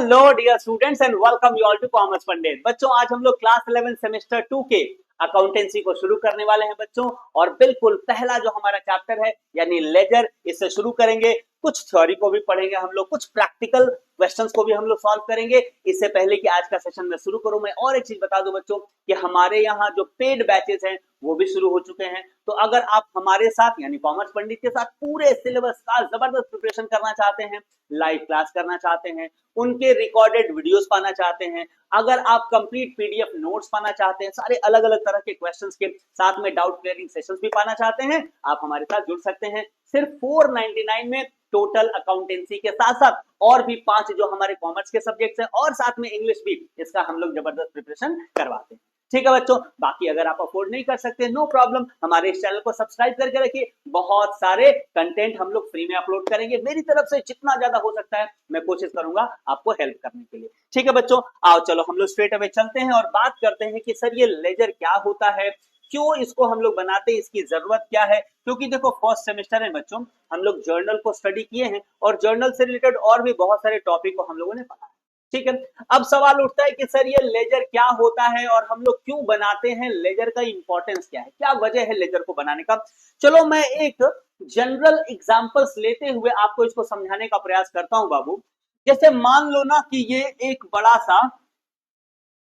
Hello dear students and welcome you all to commerce Pandit. बच्चों आज हम लोग क्लास 11 सेमेस्टर 2 के अकाउंटेंसी को शुरू करने वाले हैं बच्चों। और बिल्कुल पहला जो हमारा चैप्टर है यानी लेजर, इससे शुरू करेंगे। कुछ थ्योरी को भी पढ़ेंगे हम लोग, कुछ प्रैक्टिकल क्वेश्चंस को भी हम लोग सॉल्व करेंगे। इससे पहले कि आज का सेशन में शुरू करूं, मैं और एक चीज बता दूं बच्चों कि हमारे यहाँ जो पेड बैचेस हैं वो भी शुरू हो चुके हैं। तो अगर आप हमारे साथ यानी कॉमर्स पंडित के साथ पूरे सिलेबस का जबरदस्त प्रिपरेशन करना चाहते हैं, लाइव क्लास करना चाहते हैं, उनके रिकॉर्डेड वीडियोस पाना चाहते हैं, अगर आप कंप्लीट पीडीएफ नोट्स पाना चाहते हैं, सारे अलग अलग तरह के क्वेश्चंस के साथ में डाउट क्लियरिंग सेशंस भी पाना चाहते हैं, आप हमारे साथ जुड़ सकते हैं। सिर्फ 499 में टोटल अकाउंटेंसी के साथ साथ और भी 5 जो हमारे कॉमर्स के सब्जेक्ट्स हैं और साथ में इंग्लिश भी, इसका हम लोग जबरदस्त प्रिपरेशन करवाते हैं। ठीक है बच्चों, बाकी अगर आप अफोर्ड नहीं कर सकते नो प्रॉब्लम, हमारे इस चैनल को सब्सक्राइब करके रखिए। बहुत सारे कंटेंट हम लोग फ्री में अपलोड करेंगे। मेरी तरफ से जितना ज्यादा हो सकता है मैं कोशिश करूंगा आपको हेल्प करने के लिए। ठीक है बच्चों, आओ चलो हम लोग स्ट्रेट अवे चलते हैं और बात करते हैं कि सर ये लेजर क्या होता है, क्यों इसको हम लोग बनाते हैं, इसकी जरूरत क्या है। क्योंकि देखो फर्स्ट सेमेस्टर है बच्चों, हम लोग जर्नल को स्टडी किए हैं और जर्नल से रिलेटेड और भी बहुत सारे टॉपिक को हम लोगों ने पढ़ा है। ठीक है, अब सवाल उठता है कि सर ये लेजर क्या होता है और हम लोग क्यों बनाते हैं, लेजर का इंपॉर्टेंस क्या है, क्या वजह है लेजर को बनाने का। चलो मैं एक जनरल एग्जांपल्स लेते हुए आपको इसको समझाने का प्रयास करता हूं बाबू। जैसे मान लो ना कि ये एक बड़ा सा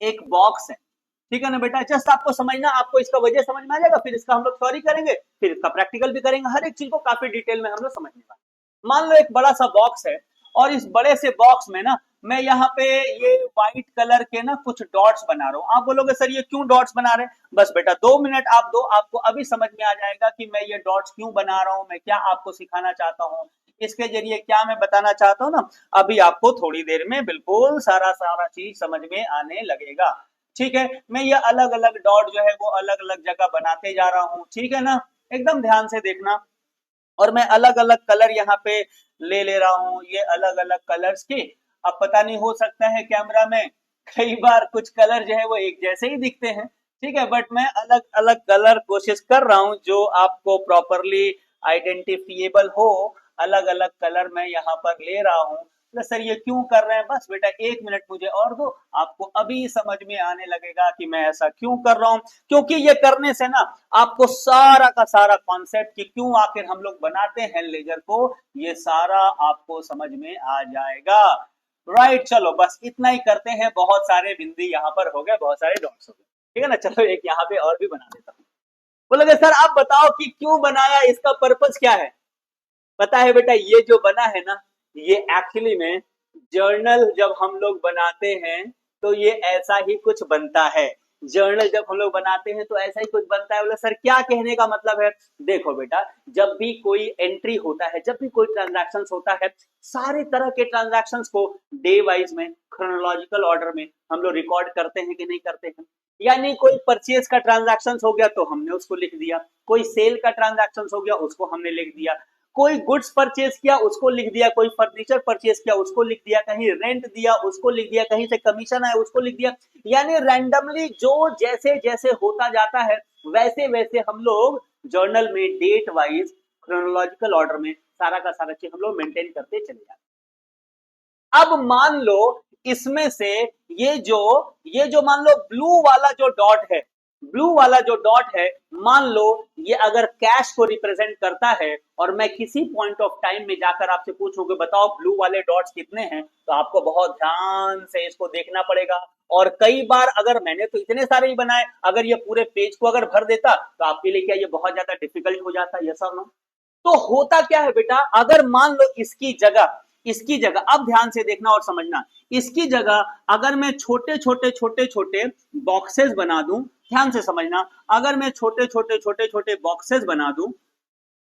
एक बॉक्स है, ठीक है ना बेटा। जस्ट आपको समझना, आपको इसका वजह समझ में आ जाएगा, फिर इसका हम लोग थ्योरी करेंगे, फिर इसका प्रैक्टिकल भी करेंगे, हर एक चीज को काफी डिटेल में हम लोग समझने वाले। मान लो एक बड़ा सा बॉक्स है और इस बड़े से बॉक्स में ना मैं यहाँ पे ये व्हाइट कलर के ना कुछ डॉट्स बना रहा हूँ। आप बोलोगे सर ये क्यों डॉट्स बना रहे हैं, बस बेटा 2 मिनट आप दो, आपको अभी समझ में आ जाएगा कि मैं ये डॉट्स क्यों बना रहा हूँ, मैं क्या आपको सिखाना चाहता हूँ, इसके जरिए क्या मैं बताना चाहता हूँ ना। अभी आपको थोड़ी देर में बिल्कुल सारा सारा चीज समझ में आने लगेगा। ठीक है, मैं ये अलग अलग डॉट जो है वो अलग अलग जगह बनाते जा रहा हूँ, ठीक है ना, एकदम ध्यान से देखना। और मैं अलग अलग कलर यहाँ पे ले रहा हूँ, ये अलग अलग कलर्स की। अब पता नहीं, हो सकता है कैमरा में कई बार कुछ कलर जो है वो एक जैसे ही दिखते हैं, ठीक है, बट मैं अलग अलग कलर कोशिश कर रहा हूँ जो आपको प्रॉपरली आइडेंटिफिएबल हो। अलग अलग कलर मैं यहाँ पर ले रहा हूँ। तो सर ये क्यों कर रहे हैं, बस बेटा 1 मिनट मुझे और दो, आपको अभी समझ में आने लगेगा कि मैं ऐसा क्यों कर रहा हूँ। क्योंकि ये करने से ना आपको सारा का सारा कॉन्सेप्ट कि क्यों आखिर हम लोग बनाते हैं लेजर को, ये सारा आपको समझ में आ जाएगा। राइट, चलो बस इतना ही करते हैं। बहुत सारे बिंदी यहाँ पर हो गए, बहुत सारे डॉट्स हो गए, ठीक है ना। चलो एक यहाँ पे और भी बना देता हूँ। बोलोगे सर आप बताओ कि क्यों बनाया, इसका पर्पस क्या है। पता है बेटा, ये जो बना है ना, ये एक्चुअली में जर्नल जब हम लोग बनाते हैं तो ये ऐसा ही कुछ बनता है। जर्नल जब हम लोग बनाते हैं तो ऐसा ही कुछ बनता है। बोले सर क्या कहने का मतलब है। देखो बेटा, जब भी कोई एंट्री होता है, जब भी कोई ट्रांजैक्शन होता है, सारे तरह के ट्रांजैक्शन को डे वाइज में क्रोनोलॉजिकल ऑर्डर में हम लोग रिकॉर्ड करते हैं कि नहीं करते हैं। यानी कोई परचेज का ट्रांजैक्शन हो गया तो हमने उसको लिख दिया, कोई सेल का ट्रांजैक्शन हो गया उसको हमने लिख दिया, कोई गुड्स परचेज किया उसको लिख दिया, कोई फर्नीचर परचेज किया उसको लिख दिया, कहीं रेंट दिया उसको लिख दिया, कहीं से कमीशन आया उसको लिख दिया। यानी रैंडमली जो जैसे जैसे होता जाता है वैसे वैसे हम लोग जर्नल में डेट वाइज क्रोनोलॉजिकल ऑर्डर में सारा का सारा चीज हम लोग मेंटेन करते चले जाते। अब मान लो इसमें से ये जो मान लो ब्लू वाला जो डॉट है, ब्लू वाला जो डॉट है, मान लो ये अगर कैश को रिप्रेजेंट करता है और मैं किसी पॉइंट ऑफ टाइम में जाकर आपसे पूछूंगा बताओ ब्लू वाले डॉट्स कितने हैं, तो आपको बहुत ध्यान से इसको देखना पड़ेगा। और कई बार अगर मैंने तो इतने सारे ही बनाए, अगर ये पूरे पेज को अगर भर देता तो आपके लिए क्या ये बहुत ज्यादा डिफिकल्ट हो जाता, यस और नो। तो होता क्या है बेटा, अगर मान लो इसकी जगह अब ध्यान से देखना और समझना, इसकी जगह अगर मैं छोटे छोटे छोटे छोटे बॉक्सेस बना दूं, ध्यान से समझना, अगर मैं छोटे छोटे छोटे छोटे बॉक्सेस बना दूं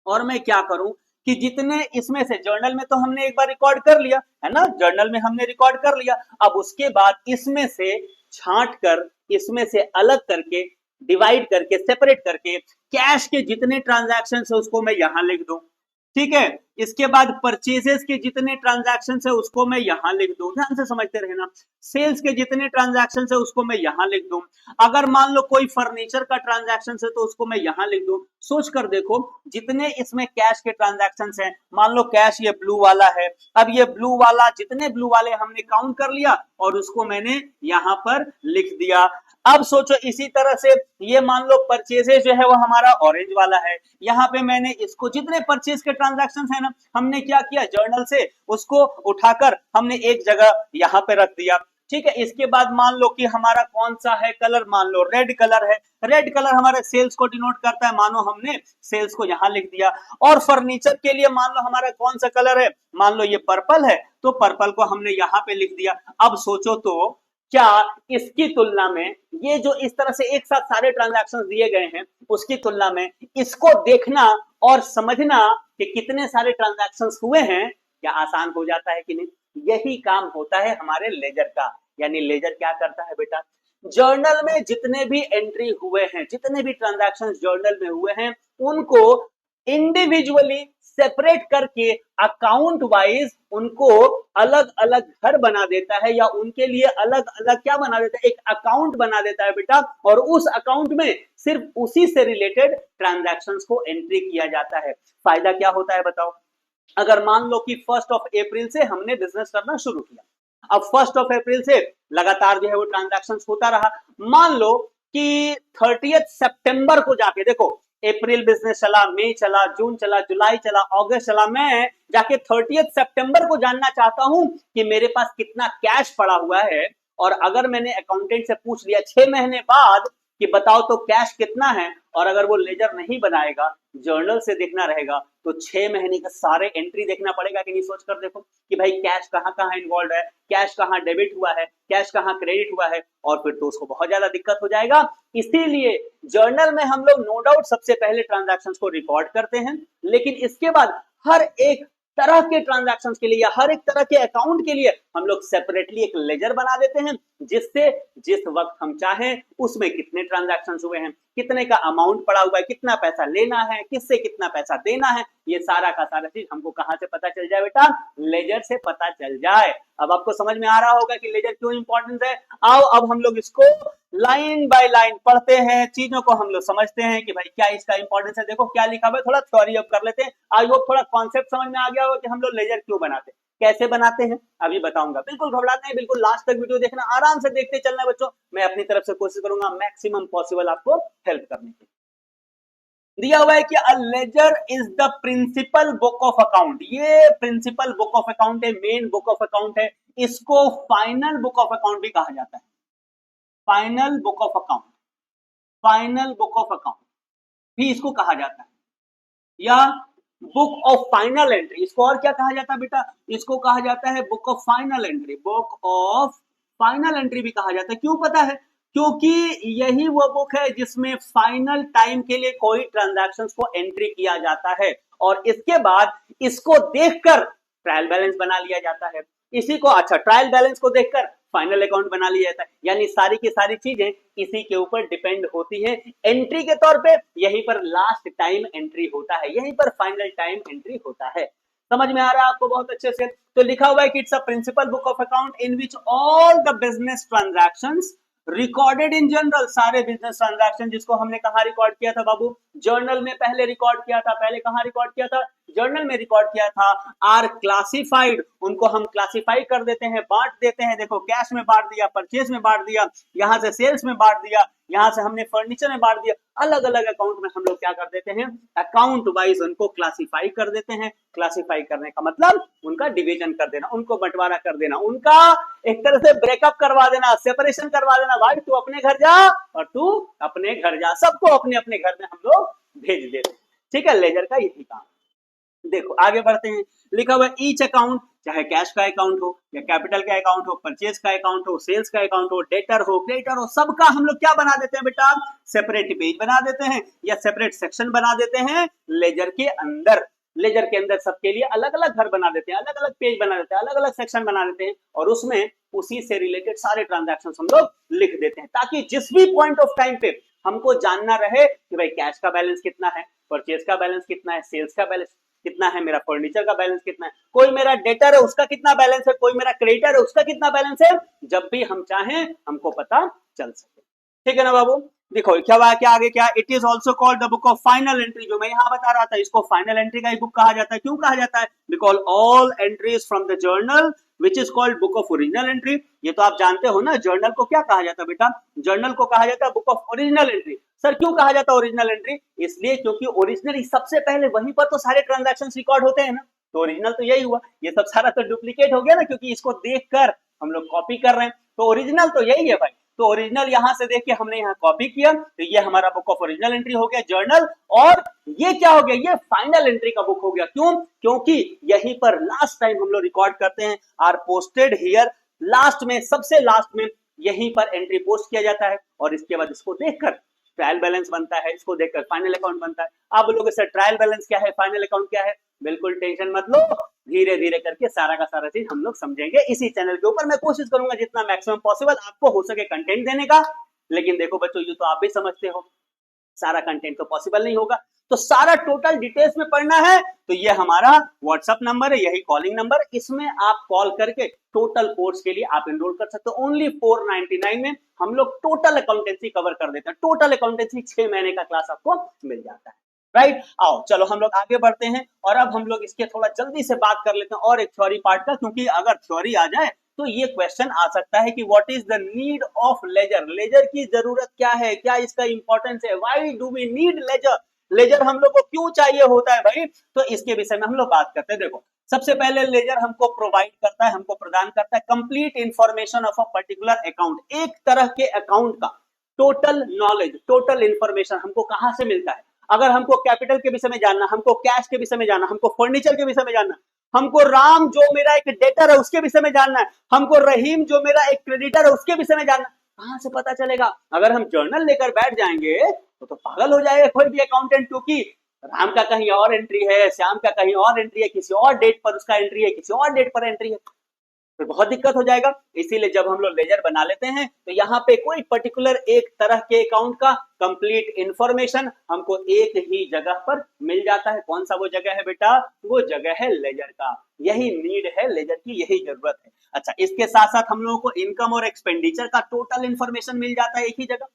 और मैं क्या करूं कि जितने इसमें से जर्नल में तो हमने एक बार रिकॉर्ड कर लिया है ना, जर्नल में हमने रिकॉर्ड कर लिया, अब उसके बाद इसमें से छांट कर, इसमें से अलग करके, डिवाइड करके, सेपरेट करके कैश के जितने ट्रांजैक्शंस है उसको मैं यहां लिख दूं। ठीक है, इसके बाद परचेजेस के जितने ट्रांजैक्शन है उसको मैं यहां लिख दूं, ध्यान से समझते रहना। सेल्स के जितने ट्रांजैक्शन है उसको मैं यहां लिख दूं। अगर मान लो कोई फर्नीचर का ट्रांजैक्शन है तो उसको मैं यहां लिख दूं। सोच कर देखो जितने इसमें कैश के ट्रांजैक्शन हैं, मान लो कैश ये ब्लू वाला है, अब ये ब्लू वाला जितने ब्लू वाले हमने काउंट कर लिया और उसको मैंने यहां पर लिख दिया। अब सोचो इसी तरह से ये मान लो परचेजेस जो है वो हमारा ऑरेंज वाला है, यहाँ पे मैंने इसको जितने परचेज के ट्रांजैक्शन है ना हमने क्या किया, जर्नल से उसको उठाकर हमने एक जगह यहाँ पे रख दिया। ठीक है, इसके बाद मान लो कि हमारा कौन सा है कलर, मान लो रेड कलर है, रेड कलर हमारे सेल्स को डिनोट करता है, मानो हमने सेल्स को यहां लिख दिया। और फर्नीचर के लिए मान लो हमारा कौन सा कलर है, मान लो ये पर्पल है, तो पर्पल को हमने यहां पे लिख दिया। अब सोचो तो क्या इसकी तुलना में ये जो इस तरह से एक साथ सारे ट्रांजैक्शंस दिए गए हैं उसकी तुलना में इसको देखना और समझना कि कितने सारे ट्रांजैक्शंस हुए हैं क्या आसान हो जाता है कि नहीं। यही काम होता है हमारे लेजर का। यानी लेजर क्या करता है बेटा, जर्नल में जितने भी एंट्री हुए हैं, जितने भी ट्रांजैक्शंस जर्नल में हुए हैं उनको इंडिविजुअली सेपरेट करके अकाउंट वाइज उनको अलग अलग घर बना देता है या उनके लिए अलग अलग क्या बना देता है, एक अकाउंट बना देता है बेटा। और उस अकाउंट में सिर्फ उसी से रिलेटेड ट्रांजैक्शंस को एंट्री किया जाता है। फायदा क्या होता है बताओ, अगर मान लो कि 1 अप्रैल से हमने बिजनेस करना शुरू किया, अब 1 अप्रैल से लगातार जो है वो ट्रांजैक्शंस होता रहा, मान लो कि 30 सितंबर को जाके देखो अप्रैल बिजनेस चला, मई चला, जून चला, जुलाई चला, अगस्त चला, मैं जाके 30 सितंबर को जानना चाहता हूं कि मेरे पास कितना कैश पड़ा हुआ है। और अगर मैंने अकाउंटेंट से पूछ लिया 6 महीने बाद कि बताओ तो कैश कितना है, और अगर वो लेजर नहीं बनाएगा, जर्नल से देखना रहेगा, तो 6 महीने का सारे एंट्री देखना पड़ेगा कि नहीं। सोच कर देखो कि भाई कैश कहां कहां इन्वॉल्व है, कैश कहां डेबिट हुआ है, कैश कहां क्रेडिट हुआ है, और फिर तो उसको बहुत ज्यादा दिक्कत हो जाएगा। इसीलिए जर्नल में हम लोग नो डाउट सबसे पहले ट्रांजैक्शंस को रिकॉर्ड करते हैं, लेकिन इसके बाद हर एक तरह के ट्रांजैक्शंस के लिए या हर एक तरह के अकाउंट के लिए हम लोग सेपरेटली एक लेजर बना देते हैं, जिससे जिस वक्त हम चाहें उसमें कितने ट्रांजैक्शंस हुए हैं, कितने का अमाउंट पड़ा हुआ है, कितना पैसा लेना है, किससे कितना पैसा देना है, ये सारा का सारा चीज हमको कहां से पता चल जाए बेटा, लेजर से पता चल जाए। अब आपको समझ में आ रहा होगा कि लेजर क्यों इंपॉर्टेंट है। आओ अब हम लोग इसको लाइन बाय लाइन पढ़ते हैं, चीजों को हम लोग समझते हैं कि भाई क्या इसका इंपॉर्टेंस है। देखो क्या लिखा हुआ है, थोड़ा थ्योरी अब कर लेते हैं। आई होप थोड़ा कॉन्सेप्ट समझ में आ गया होगा कि हम लोग लेजर क्यों बनाते हैं, कैसे बनाते हैं, अभी बताऊंगा। बिल्कुल घबराते हैं, बिल्कुल लास्ट तक वीडियो देखना, आराम से देखते चलना बच्चों। मैं अपनी तरफ से कोशिश करूंगा मैक्सिमम पॉसिबल आपको हेल्प करने की। दिया हुआ है कि a ledger is the principal book of account. ये प्रिंसिपल बुक ऑफ अकाउंट है, मेन बुक ऑफ अकाउंट है। इसको फाइनल बुक ऑफ अकाउंट भी कहा जाता है। Final book of account, final book of account भी इसको कहा जाता है, या बुक ऑफ फाइनल एंट्री। इसको और क्या कहा जाता है बेटा, इसको कहा जाता है book of final entry, book of final entry भी कहा जाता है। क्यों पता है, क्योंकि यही वो बुक है जिसमें फाइनल टाइम के लिए कोई ट्रांजैक्शंस को एंट्री किया जाता है और इसके बाद इसको देखकर ट्रायल बैलेंस बना लिया जाता है। इसी को अच्छा ट्रायल बैलेंस को देखकर फाइनल अकाउंट बना लिया जाता है। यानी सारी की सारी चीजें इसी के ऊपर डिपेंड होती है। एंट्री के तौर पे यहीं पर लास्ट टाइम एंट्री होता है, यहीं पर फाइनल टाइम एंट्री होता है। समझ में आ रहा है आपको बहुत अच्छे से। तो लिखा हुआ है कि it's a principal book of account in which all the business transactions recorded in general. सारे बिजनेस ट्रांजैक्शन जिसको हमने कहां रिकॉर्ड किया था बाबू, जर्नल में पहले रिकॉर्ड किया था। पहले कहां रिकॉर्ड किया था, जर्नल में रिकॉर्ड किया था। आर क्लासिफाइड, उनको हम क्लासिफाई कर देते हैं, बांट देते हैं। देखो कैश में बांट दिया, परचेज में बांट दिया, यहां से सेल्स में बांट दिया, यहां से हमने फर्नीचर में बांट दिया। अलग अलग अकाउंट में हम लोग क्या कर देते हैं, अकाउंट वाइज उनको क्लासिफाई कर देते हैं। क्लासिफाई करने का मतलब उनका डिवीजन कर देना, उनको बंटवारा कर देना, उनका एक तरह से ब्रेकअप करवा देना, सेपरेशन करवा देना। भाई तू अपने घर जा और तू अपने घर जा, सबको अपने अपने घर में हम लोग भेज देते हैं। ठीक है, लेजर का यही काम। देखो आगे बढ़ते हैं। लिखा हुआ है ईच अकाउंट, चाहे कैश का अकाउंट हो या कैपिटल का अकाउंट हो, परचेज का अकाउंट हो, सेल्स का अकाउंट हो, डेटर हो, क्रेडिटर हो, सबका हम लोग क्या बना देते हैं बेटा, सेपरेट पेज बना देते हैं या सेपरेट सेक्शन बना देते हैं लेजर के अंदर। लेजर के अंदर सबके लिए अलग अलग घर बना देते हैं, अलग अलग पेज बना देते हैं, अलग अलग सेक्शन बना देते हैं और उसमें उसी से रिलेटेड सारे ट्रांजैक्शंस हम लोग लिख देते हैं, ताकि जिस भी पॉइंट ऑफ टाइम पे हमको जानना रहे कि भाई कैश का बैलेंस कितना है, परचेज का बैलेंस कितना है, सेल्स का बैलेंस, कितना है, मेरा फर्नीचर का बैलेंस कितना है, कोई मेरा डेटर है उसका कितना बैलेंस है, कोई मेरा क्रेडिटर है उसका कितना बैलेंस है, जब भी हम चाहें हमको पता चल सके। ठीक है ना बाबू। देखो क्या हुआ, क्या आगे क्या, it is also called the book of final entry, जो मैं यहाँ बता रहा था, इसको फाइनल एंट्री का ही बुक कहा जाता है। क्यों कहा जाता है? Because all entries from the journal which is called book of original entry. ये तो आप जानते हो ना, जर्नल को क्या कहा जाता है बेटा, जर्नल को कहा जाता है book of original entry. Sir क्यों कहा जाता है ओरिजिनल एंट्री? इसलिए क्योंकि ओरिजिनली सबसे पहले वहीं पर तो सारे ट्रांजैक्शन रिकॉर्ड होते हैं ना, तो ओरिजिनल तो यही हुआ, ये सब सारा तो डुप्लीकेट हो गया ना, क्योंकि इसको देखकर हम लोग कॉपी कर रहे हैं, तो ओरिजिनल तो यही है भाई। तो ओरिजिनल यहां से देख के हमने यहाँ कॉपी किया, तो ये हमारा बुक ऑफ ओरिजिनल एंट्री हो गया जर्नल, और ये क्या हो गया, ये फाइनल एंट्री का बुक हो गया। क्यों? क्योंकि यहीं पर लास्ट टाइम हम लोग रिकॉर्ड करते हैं, आर पोस्टेड हियर, लास्ट में, सबसे लास्ट में यहीं पर एंट्री पोस्ट किया जाता है, और इसके बाद इसको देखकर ट्रायल बैलेंस बनता है, इसको देखकर फाइनल अकाउंट बनता है। आप लोगों से ट्रायल बैलेंस क्या है, फाइनल अकाउंट क्या है, बिल्कुल टेंशन मत लो, धीरे धीरे करके सारा का सारा चीज हम लोग समझेंगे इसी चैनल के ऊपर। मैं कोशिश करूंगा जितना मैक्सिमम पॉसिबल आपको हो सके कंटेंट देने का, लेकिन देखो बच्चों ये तो आप भी समझते हो सारा कंटेंट तो पॉसिबल नहीं होगा, तो सारा टोटल डिटेल्स में पढ़ना है तो ये हमारा व्हाट्सएप नंबर है, यही कॉलिंग नंबर, इसमें आप कॉल करके टोटल कोर्स के लिए आप एनरोल कर सकते हो। ओनली 499 में हम लोग टोटल अकाउंटेंसी कवर कर देते हैं, टोटल अकाउंटेंसी 6 महीने का क्लास आपको मिल जाता है, राइट। आओ चलो हम लोग आगे बढ़ते हैं, और अब हम लोग इसके थोड़ा जल्दी से बात कर लेते हैं और एक थ्योरी पार्ट का, क्योंकि अगर थ्योरी आ जाए तो ये क्वेश्चन आ सकता है कि what is the need of ledger, ledger की जरूरत क्या है, क्या इसका इंपॉर्टेंस है, why do we need ledger, ledger हम लोग को क्यों चाहिए होता है भाई, तो इसके विषय में हम लोग बात करते हैं। देखो सबसे पहले लेजर हमको प्रोवाइड करता है, हमको प्रदान करता है complete information of a particular account, एक तरह के अकाउंट का टोटल नॉलेज, टोटल इंफॉर्मेशन हमको कहां से मिलता है। अगर हमको कैपिटल के विषय में जानना, हमको कैश के विषय में जानना, हमको फर्नीचर के विषय में जानना, हमको राम जो मेरा एक डेटर है उसके विषय में जानना है, हमको रहीम जो मेरा एक क्रेडिटर है उसके विषय में जानना, कहां से पता चलेगा? अगर हम जर्नल लेकर बैठ जाएंगे तो पागल हो जाएगा कोई भी अकाउंटेंट, क्योंकि राम का कहीं और एंट्री है, श्याम का कहीं और एंट्री है, किसी और डेट पर उसका एंट्री है, किसी और डेट पर एंट्री है, फिर बहुत दिक्कत हो जाएगा। इसीलिए जब हम लोग लेजर बना लेते हैं तो यहाँ पे कोई पर्टिकुलर एक तरह के अकाउंट का कंप्लीट इंफॉर्मेशन हमको एक ही जगह पर मिल जाता है। कौन सा वो जगह है बेटा? वो जगह है लेजर का, यही नीड है लेजर की, यही जरूरत है। अच्छा इसके साथ साथ हम लोगों को इनकम और एक्सपेंडिचर का टोटल इंफॉर्मेशन मिल जाता है एक ही जगह,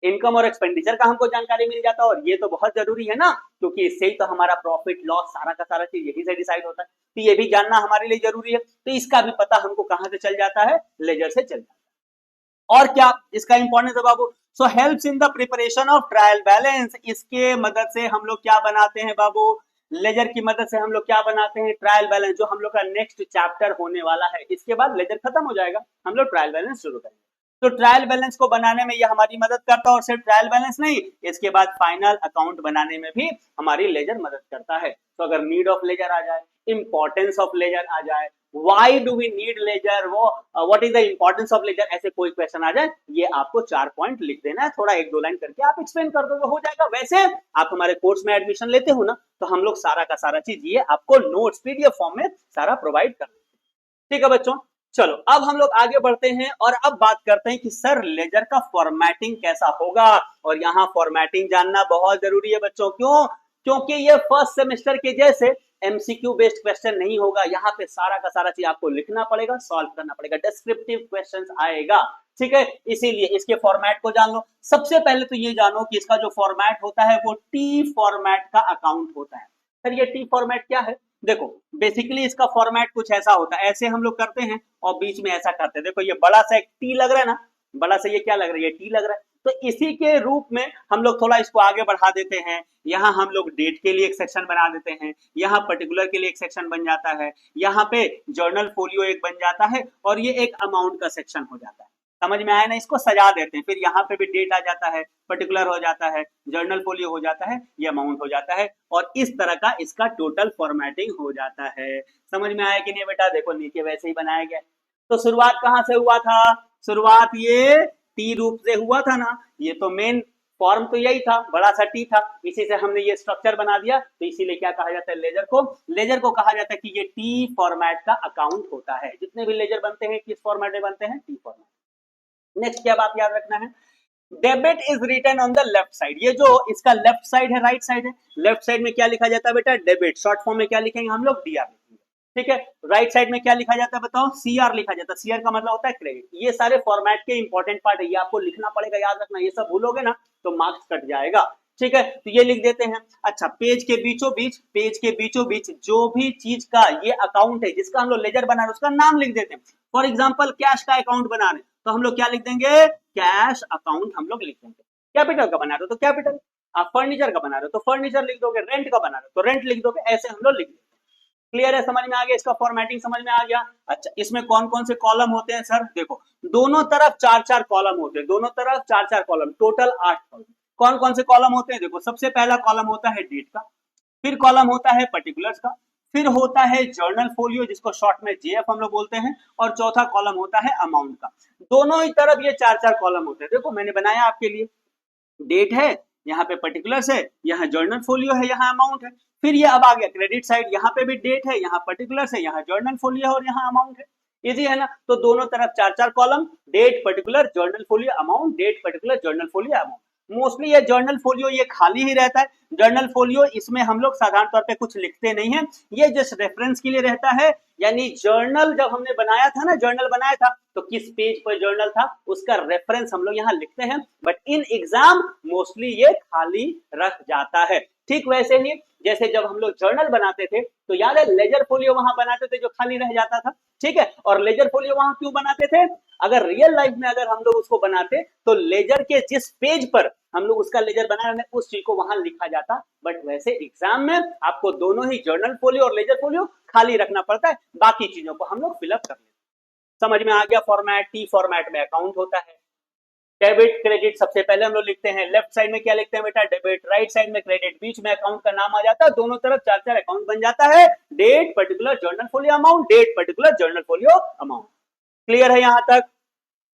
इनकम और एक्सपेंडिचर का हमको जानकारी मिल जाता है, और ये तो बहुत जरूरी है ना, क्योंकि इससे ही तो हमारा प्रॉफिट लॉस सारा का सारा चीज यही से डिसाइड होता है, तो ये भी जानना हमारे लिए जरूरी है। तो इसका भी पता हमको कहां से चल जाता है? लेजर से चल जाता है। और क्या इसका इंपॉर्टेंस है बाबू? So helps in the preparation of trial balance, इसके मदद से हम लोग क्या बनाते हैं बाबू? लेजर की मदद से हम लोग क्या बनाते हैं? ट्रायल बैलेंस, जो हम लोग का नेक्स्ट चैप्टर होने वाला है, इसके बाद लेजर खत्म हो जाएगा, हम लोग ट्रायल बैलेंस शुरू करेंगे। तो ट्रायल बैलेंस को बनाने में ये हमारी मदद करता है, और सिर्फ ट्रायल बैलेंस नहीं, इसके बाद फाइनल अकाउंट बनाने में भी हमारी लेजर मदद करता है। तो अगर नीड ऑफ लेजर आ जाए, इंपॉर्टेंस ऑफ लेजर आ जाए, why do we need ledger, वो what is the importance of ledger, ऐसे कोई क्वेश्चन आ जाए, ये आपको 4 पॉइंट लिख देना है, थोड़ा 1-2 लाइन करके आप एक्सप्लेन कर दोगे, हो जाएगा। वैसे आप हमारे कोर्स में एडमिशन लेते हो ना, तो हम लोग सारा का सारा चीज ये आपको नोट्स पीडीएफ फॉर्म में सारा प्रोवाइड कर देते हैं। ठीक है बच्चों, चलो अब हम लोग आगे बढ़ते हैं और अब बात करते हैं कि सर लेजर का फॉर्मेटिंग कैसा होगा, और यहाँ फॉर्मेटिंग जानना बहुत जरूरी है बच्चों। क्यों? क्योंकि ये फर्स्ट सेमेस्टर के जैसे एमसीक्यू बेस्ड क्वेश्चन नहीं होगा, यहाँ पे सारा का सारा चीज आपको लिखना पड़ेगा, सॉल्व करना पड़ेगा, डिस्क्रिप्टिव क्वेश्चंस आएगा, ठीक है। इसीलिए इसके फॉर्मेट को जान लो। सबसे पहले तो ये जानो कि इसका जो फॉर्मेट होता है वो टी फॉर्मेट का अकाउंट होता है। सर ये टी फॉर्मेट क्या है? देखो बेसिकली इसका फॉर्मेट कुछ ऐसा होता है, ऐसे हम लोग करते हैं और बीच में ऐसा करते हैं। देखो ये बड़ा सा एक टी लग रहा है ना, बड़ा सा ये क्या लग रहा है? ये टी लग रहा है। तो इसी के रूप में हम लोग थोड़ा इसको आगे बढ़ा देते हैं, यहाँ हम लोग डेट के लिए एक सेक्शन बना देते हैं, यहाँ पर्टिकुलर के लिए एक सेक्शन बन जाता है, यहाँ पे जर्नल फोलियो एक बन जाता है, और ये एक अमाउंट का सेक्शन हो जाता है। समझ में आया ना? इसको सजा देते हैं, फिर यहाँ पे भी डेट आ जाता है, पर्टिकुलर हो जाता है, जर्नल फोलियो हो जाता है, ये अमाउंट हो जाता है, और इस तरह का इसका टोटल फॉर्मेटिंग हो जाता है। समझ में आया कि नहीं बेटा? देखो नीचे वैसे ही बनाया गया। तो शुरुआत कहाँ से हुआ था? शुरुआत ये टी रूप से हुआ था ना, ये तो मेन फॉर्म तो यही था, बड़ा सा टी था, इसी से हमने ये स्ट्रक्चर बना दिया। तो इसीलिए क्या कहा जाता है? लेजर को, लेजर को कहा जाता है कि ये टी फॉर्मेट का अकाउंट होता है। जितने भी लेजर बनते हैं किस फॉर्मेट में बनते हैं? T format. नेक्स्ट क्या बात याद रखना है? Debit is written on the left side. ये जो इसका लेफ्ट साइड है, राइट साइड है, लेफ्ट साइड में क्या लिखा जाता है बेटा? डेबिट। शॉर्ट फॉर्म में क्या लिखेंगे हम लोग? डीआर लिखेंगे, ठीक है। राइट साइड में क्या लिखा जाता है बताओ? सीआर लिखा जाता है। सीआर का मतलब होता है क्रेडिट। ये सारे फॉर्मेट के इंपॉर्टेंट पार्ट है, ये आपको लिखना पड़ेगा, याद रखना। ये सब भूलोगे ना तो मार्क्स कट जाएगा, ठीक है। तो ये लिख देते हैं। अच्छा, पेज के बीचों बीच, पेज के बीचों बीच जो भी चीज का ये अकाउंट है जिसका हम लोग लेजर बना रहे हैं उसका नाम लिख देते हैं। फॉर एग्जांपल कैश का अकाउंट बना रहे तो हम लोग क्या लिख देंगे? कैश अकाउंट हम लोग लिख देंगे। कैपिटल का बना रहे हो तो कैपिटल, आप फर्नीचर का बना रहे हो तो फर्नीचर लिख दोगे, रेंट का बना रहे हो तो रेंट लिख दोगे, ऐसे हम लोग लिख देते हैं। क्लियर है? समझ में आ गया? इसका फॉर्मेटिंग समझ में आ गया? अच्छा, इसमें कौन कौन से कॉलम होते हैं सर? देखो, दोनों तरफ चार चार कॉलम होते हैं, दोनों तरफ चार चार कॉलम, टोटल 8 कॉलम। कौन कौन से कॉलम होते हैं? देखो, सबसे पहला कॉलम होता है डेट का, फिर कॉलम होता है पर्टिकुलर्स का, फिर होता है जर्नल फोलियो जिसको शॉर्ट में जेएफ हम लोग बोलते हैं, और चौथा कॉलम होता है अमाउंट का। दोनों ही तरफ ये चार चार कॉलम होते हैं। देखो, मैंने बनाया आपके लिए, डेट है, यहाँ पे पर्टिकुलर्स है, यहाँ जर्नल फोलियो है, यहाँ अमाउंट है। फिर ये अब आ गया क्रेडिट साइड, यहाँ पे भी डेट है, यहाँ पर्टिकुलर्स है, यहाँ जर्नल फोलियो है और यहाँ अमाउंट है। इजी है ना? तो दोनों तरफ चार चार column, date particular journal folio amount, date particular journal folio amount. Mostly ये जर्नल फोलियो ये खाली ही रहता है। जर्नल फोलियो इसमें हम लोग साधारण तौर पे कुछ लिखते नहीं है, ये जस्ट रेफरेंस के लिए रहता है। यानी जर्नल जब हमने बनाया था ना, जर्नल बनाया था तो किस पेज पर जर्नल था उसका रेफरेंस हम लोग यहाँ लिखते हैं, बट इन एग्जाम मोस्टली ये खाली रख जाता है। ठीक वैसे ही जैसे जब हम लोग जर्नल बनाते थे तो याद है लेजर फोलियो वहां बनाते थे जो खाली रह जाता था, ठीक है। और लेजर फोलियो वहां क्यों बनाते थे? अगर रियल लाइफ में अगर हम लोग उसको बनाते तो लेजर के जिस पेज पर हम लोग उसका लेजर बना रहे हैं उस चीज को वहां लिखा जाता, बट वैसे एग्जाम में आपको दोनों ही जर्नल फोलियो और लेजर फोलियो खाली रखना पड़ता है, बाकी चीजों को हम लोग फिलअप कर लेते हैं। समझ में आ गया? फॉर्मेट टी फॉर्मेट में अकाउंट होता है। डेबिट क्रेडिट सबसे पहले हम लोग लिखते हैं, लेफ्ट साइड में क्या लिखते हैं बेटा? डेबिट, राइट साइड में क्रेडिट, बीच में अकाउंट का नाम आ जाता है, दोनों तरफ चार चार अकाउंट बन जाता है। Date particular journal folio amount, date particular journal folio amount. Clear है यहां तक?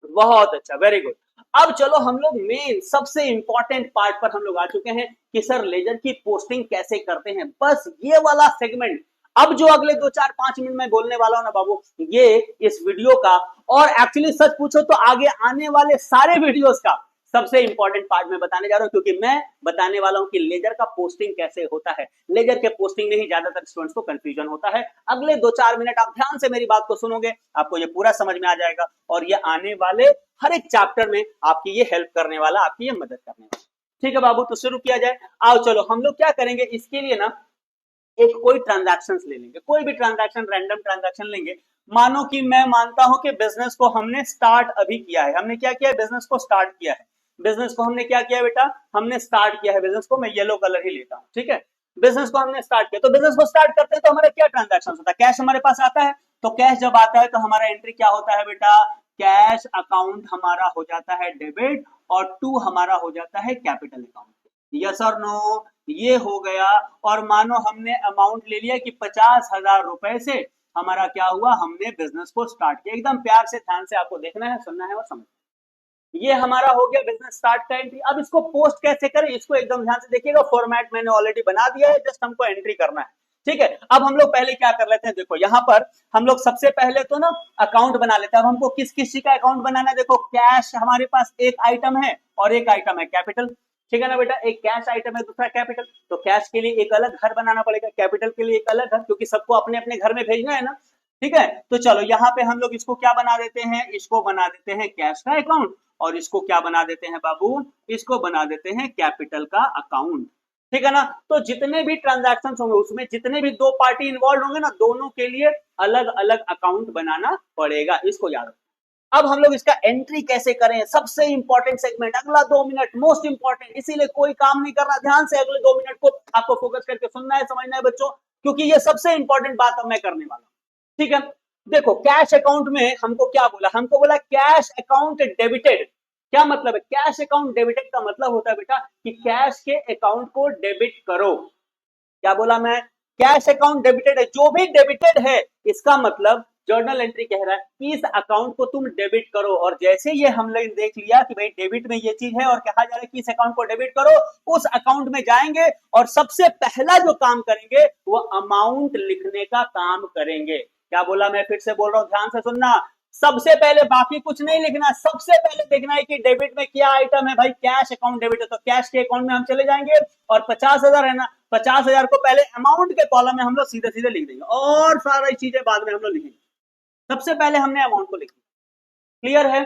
बहुत अच्छा, वेरी गुड। अब चलो हम लोग मेन सबसे इंपॉर्टेंट पार्ट पर हम लोग आ चुके हैं कि सर लेजर की पोस्टिंग कैसे करते हैं। बस ये वाला सेगमेंट अब जो अगले 2-4-5 मिनट में बोलने वाला हूं ना बाबू, ये इस वीडियो का और एक्चुअली सच पूछो तो आगे आने वाले सारे वीडियोस का सबसे इंपॉर्टेंट पार्ट में बताने जा रहा हूं, क्योंकि मैं बताने वाला हूं कि लेजर का पोस्टिंग कैसे होता है। लेजर के पोस्टिंग में ही ज्यादातर स्टूडेंट्स को कंफ्यूजन होता है। अगले 2-4 मिनट आप ध्यान से मेरी बात को सुनोगे, आपको ये पूरा समझ में आ जाएगा और ये आने वाले हर एक चैप्टर में आपकी ये हेल्प करने वाला, आपकी ये मदद करने वाला। ठीक है बाबू, तो शुरू किया जाए। आओ चलो हम लोग क्या करेंगे इसके लिए ना, एक कोई ट्रांजैक्शन ले लेंगे, कोई भी ट्रांजैक्शन, रैंडम ट्रांजैक्शन लेंगे। मानो कि मैं मानता हूं कि बिजनेस को हमने स्टार्ट अभी किया है। हमने क्या किया है? बिजनेस को स्टार्ट किया है। बिजनेस को हमने क्या किया बेटा? हमने स्टार्ट किया है बिजनेस को। मैं येलो कलर ही लेता हूं, ठीक है। बिजनेस को हमने स्टार्ट किया, तो बिजनेस को स्टार्ट करते हैं तो हमारा क्या ट्रांजैक्शन होता है? कैश हमारे पास आता है, तो कैश जब आता है तो हमारा एंट्री क्या होता है बेटा? कैश अकाउंट हमारा हो जाता है डेबिट और टू हमारा हो जाता है कैपिटल अकाउंट। यस और नो? ये हो गया। और मानो हमने अमाउंट ले लिया कि 50,000 रुपए से हमारा क्या हुआ? हमने बिजनेस को स्टार्ट किया। एकदम प्यार से ध्यान से आपको देखना है, सुनना है और समझना। ये हमारा हो गया बिजनेस स्टार्ट का एंट्री। अब इसको पोस्ट कैसे करें, इसको एकदम ध्यान से देखिएगा। फॉर्मेट मैंने ऑलरेडी बना दिया है, जस्ट हमको एंट्री करना है, ठीक है। अब हम लोग पहले क्या कर लेते हैं, देखो यहाँ पर हम लोग सबसे पहले तो ना अकाउंट बना लेते हैं। अब हमको किस किस चीज का अकाउंट बनाना है? देखो, कैश हमारे पास एक आइटम है और एक आइटम है कैपिटल, ठीक है ना बेटा। एक कैश आइटम है, दूसरा कैपिटल। तो कैश के लिए एक अलग घर बनाना पड़ेगा, कैपिटल के लिए एक अलग घर, क्योंकि सबको अपने अपने घर में भेजना है ना, ठीक है। तो चलो यहाँ पे हम लोग इसको क्या बना देते हैं? इसको बना देते हैं कैश का अकाउंट, और इसको क्या बना देते हैं बाबू? इसको बना देते हैं कैपिटल का अकाउंट, ठीक है ना। तो जितने भी ट्रांजैक्शन होंगे उसमें जितने भी दो पार्टी इन्वॉल्व होंगे ना, दोनों के लिए अलग अलग अकाउंट बनाना पड़ेगा, इसको याद रखना। अब हम लोग इसका एंट्री कैसे करें? सबसे इंपॉर्टेंट सेगमेंट, अगला 2 मिनट मोस्ट इंपॉर्टेंट, इसीलिए कोई काम नहीं करना, ध्यान से अगले 2 मिनट को आपको फोकस करके सुनना है, समझना है बच्चों, क्योंकि ये सबसे इंपॉर्टेंट बात अब मैं करने वाला हूं, ठीक है। देखो, कैश अकाउंट में हमको क्या बोला? हमको बोला कैश अकाउंट डेबिटेड। क्या मतलब है? कैश अकाउंट डेबिटेड का मतलब होता है बेटा कि कैश के अकाउंट को डेबिट करो। क्या बोला मैं? कैश अकाउंट डेबिटेड है, जो भी डेबिटेड है इसका मतलब जर्नल एंट्री कह रहा है कि इस अकाउंट को तुम डेबिट करो। और जैसे ये हम लोग देख लिया कि भाई डेबिट में ये चीज है और कहा जा रहा है कि इस अकाउंट को डेबिट करो, उस अकाउंट में जाएंगे और सबसे पहला जो काम करेंगे वो अमाउंट लिखने का काम करेंगे। क्या बोला? मैं फिर से बोल रहा हूं, ध्यान से सुनना। सबसे पहले बाकी कुछ नहीं लिखना, सबसे पहले देखना है कि डेबिट में क्या आइटम है भाई, कैश अकाउंट डेबिट है तो कैश के अकाउंट में हम चले जाएंगे और 50,000 है ना, 50,000 को पहले अमाउंट के कॉलम में हम लोग सीधे सीधे लिख देंगे और सारी चीजें बाद में हम लोग लिखेंगे। सबसे पहले हमने अमाउंट को लिखा, क्लियर है।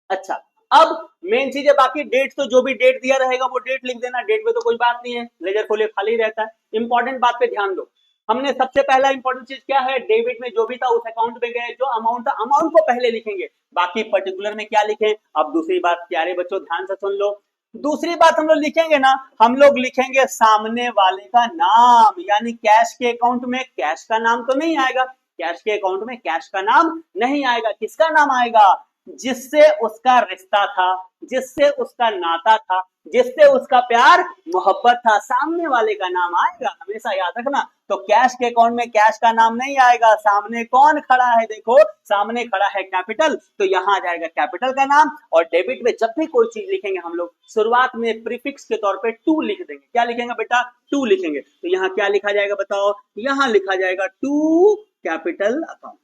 अच्छा, अब मेन चीज है, बाकी डेट तो जो भी डेट दिया रहेगा वो डेट लिख देना, डेट में तो कोई बात नहीं है, लेजर खोलिए खाली रहता है। इंपॉर्टेंट बात पे ध्यान दो, हमने सबसे पहला इंपॉर्टेंट चीज क्या है, डेबिट में जो भी था उस अकाउंट में गए, जो अमाउंट था अमाउंट को पहले लिखेंगे, बाकी पर्टिकुलर में क्या लिखें। अब दूसरी बात प्यारे बच्चों ध्यान से सुन लो, दूसरी बात हम लोग लिखेंगे ना, हम लोग लिखेंगे सामने वाले का नाम, यानी कैश के अकाउंट में कैश का नाम तो नहीं आएगा, कैश के अकाउंट में कैश का नाम नहीं आएगा, किसका नाम आएगा, जिससे उसका रिश्ता था, जिससे उसका नाता था, जिससे उसका प्यार मोहब्बत था, सामने वाले का नाम आएगा, हमेशा याद रखना। तो कैश के अकाउंट में कैश का नाम नहीं आएगा, सामने कौन खड़ा है, देखो सामने खड़ा है कैपिटल, तो यहां आ जाएगा कैपिटल का नाम। और डेबिट में जब भी कोई चीज लिखेंगे हम लोग शुरुआत में प्रीफिक्स के तौर पे टू लिख देंगे, क्या लिखेंगे बेटा, टू लिखेंगे, तो यहाँ क्या लिखा जाएगा बताओ, यहाँ लिखा जाएगा टू कैपिटल अकाउंट।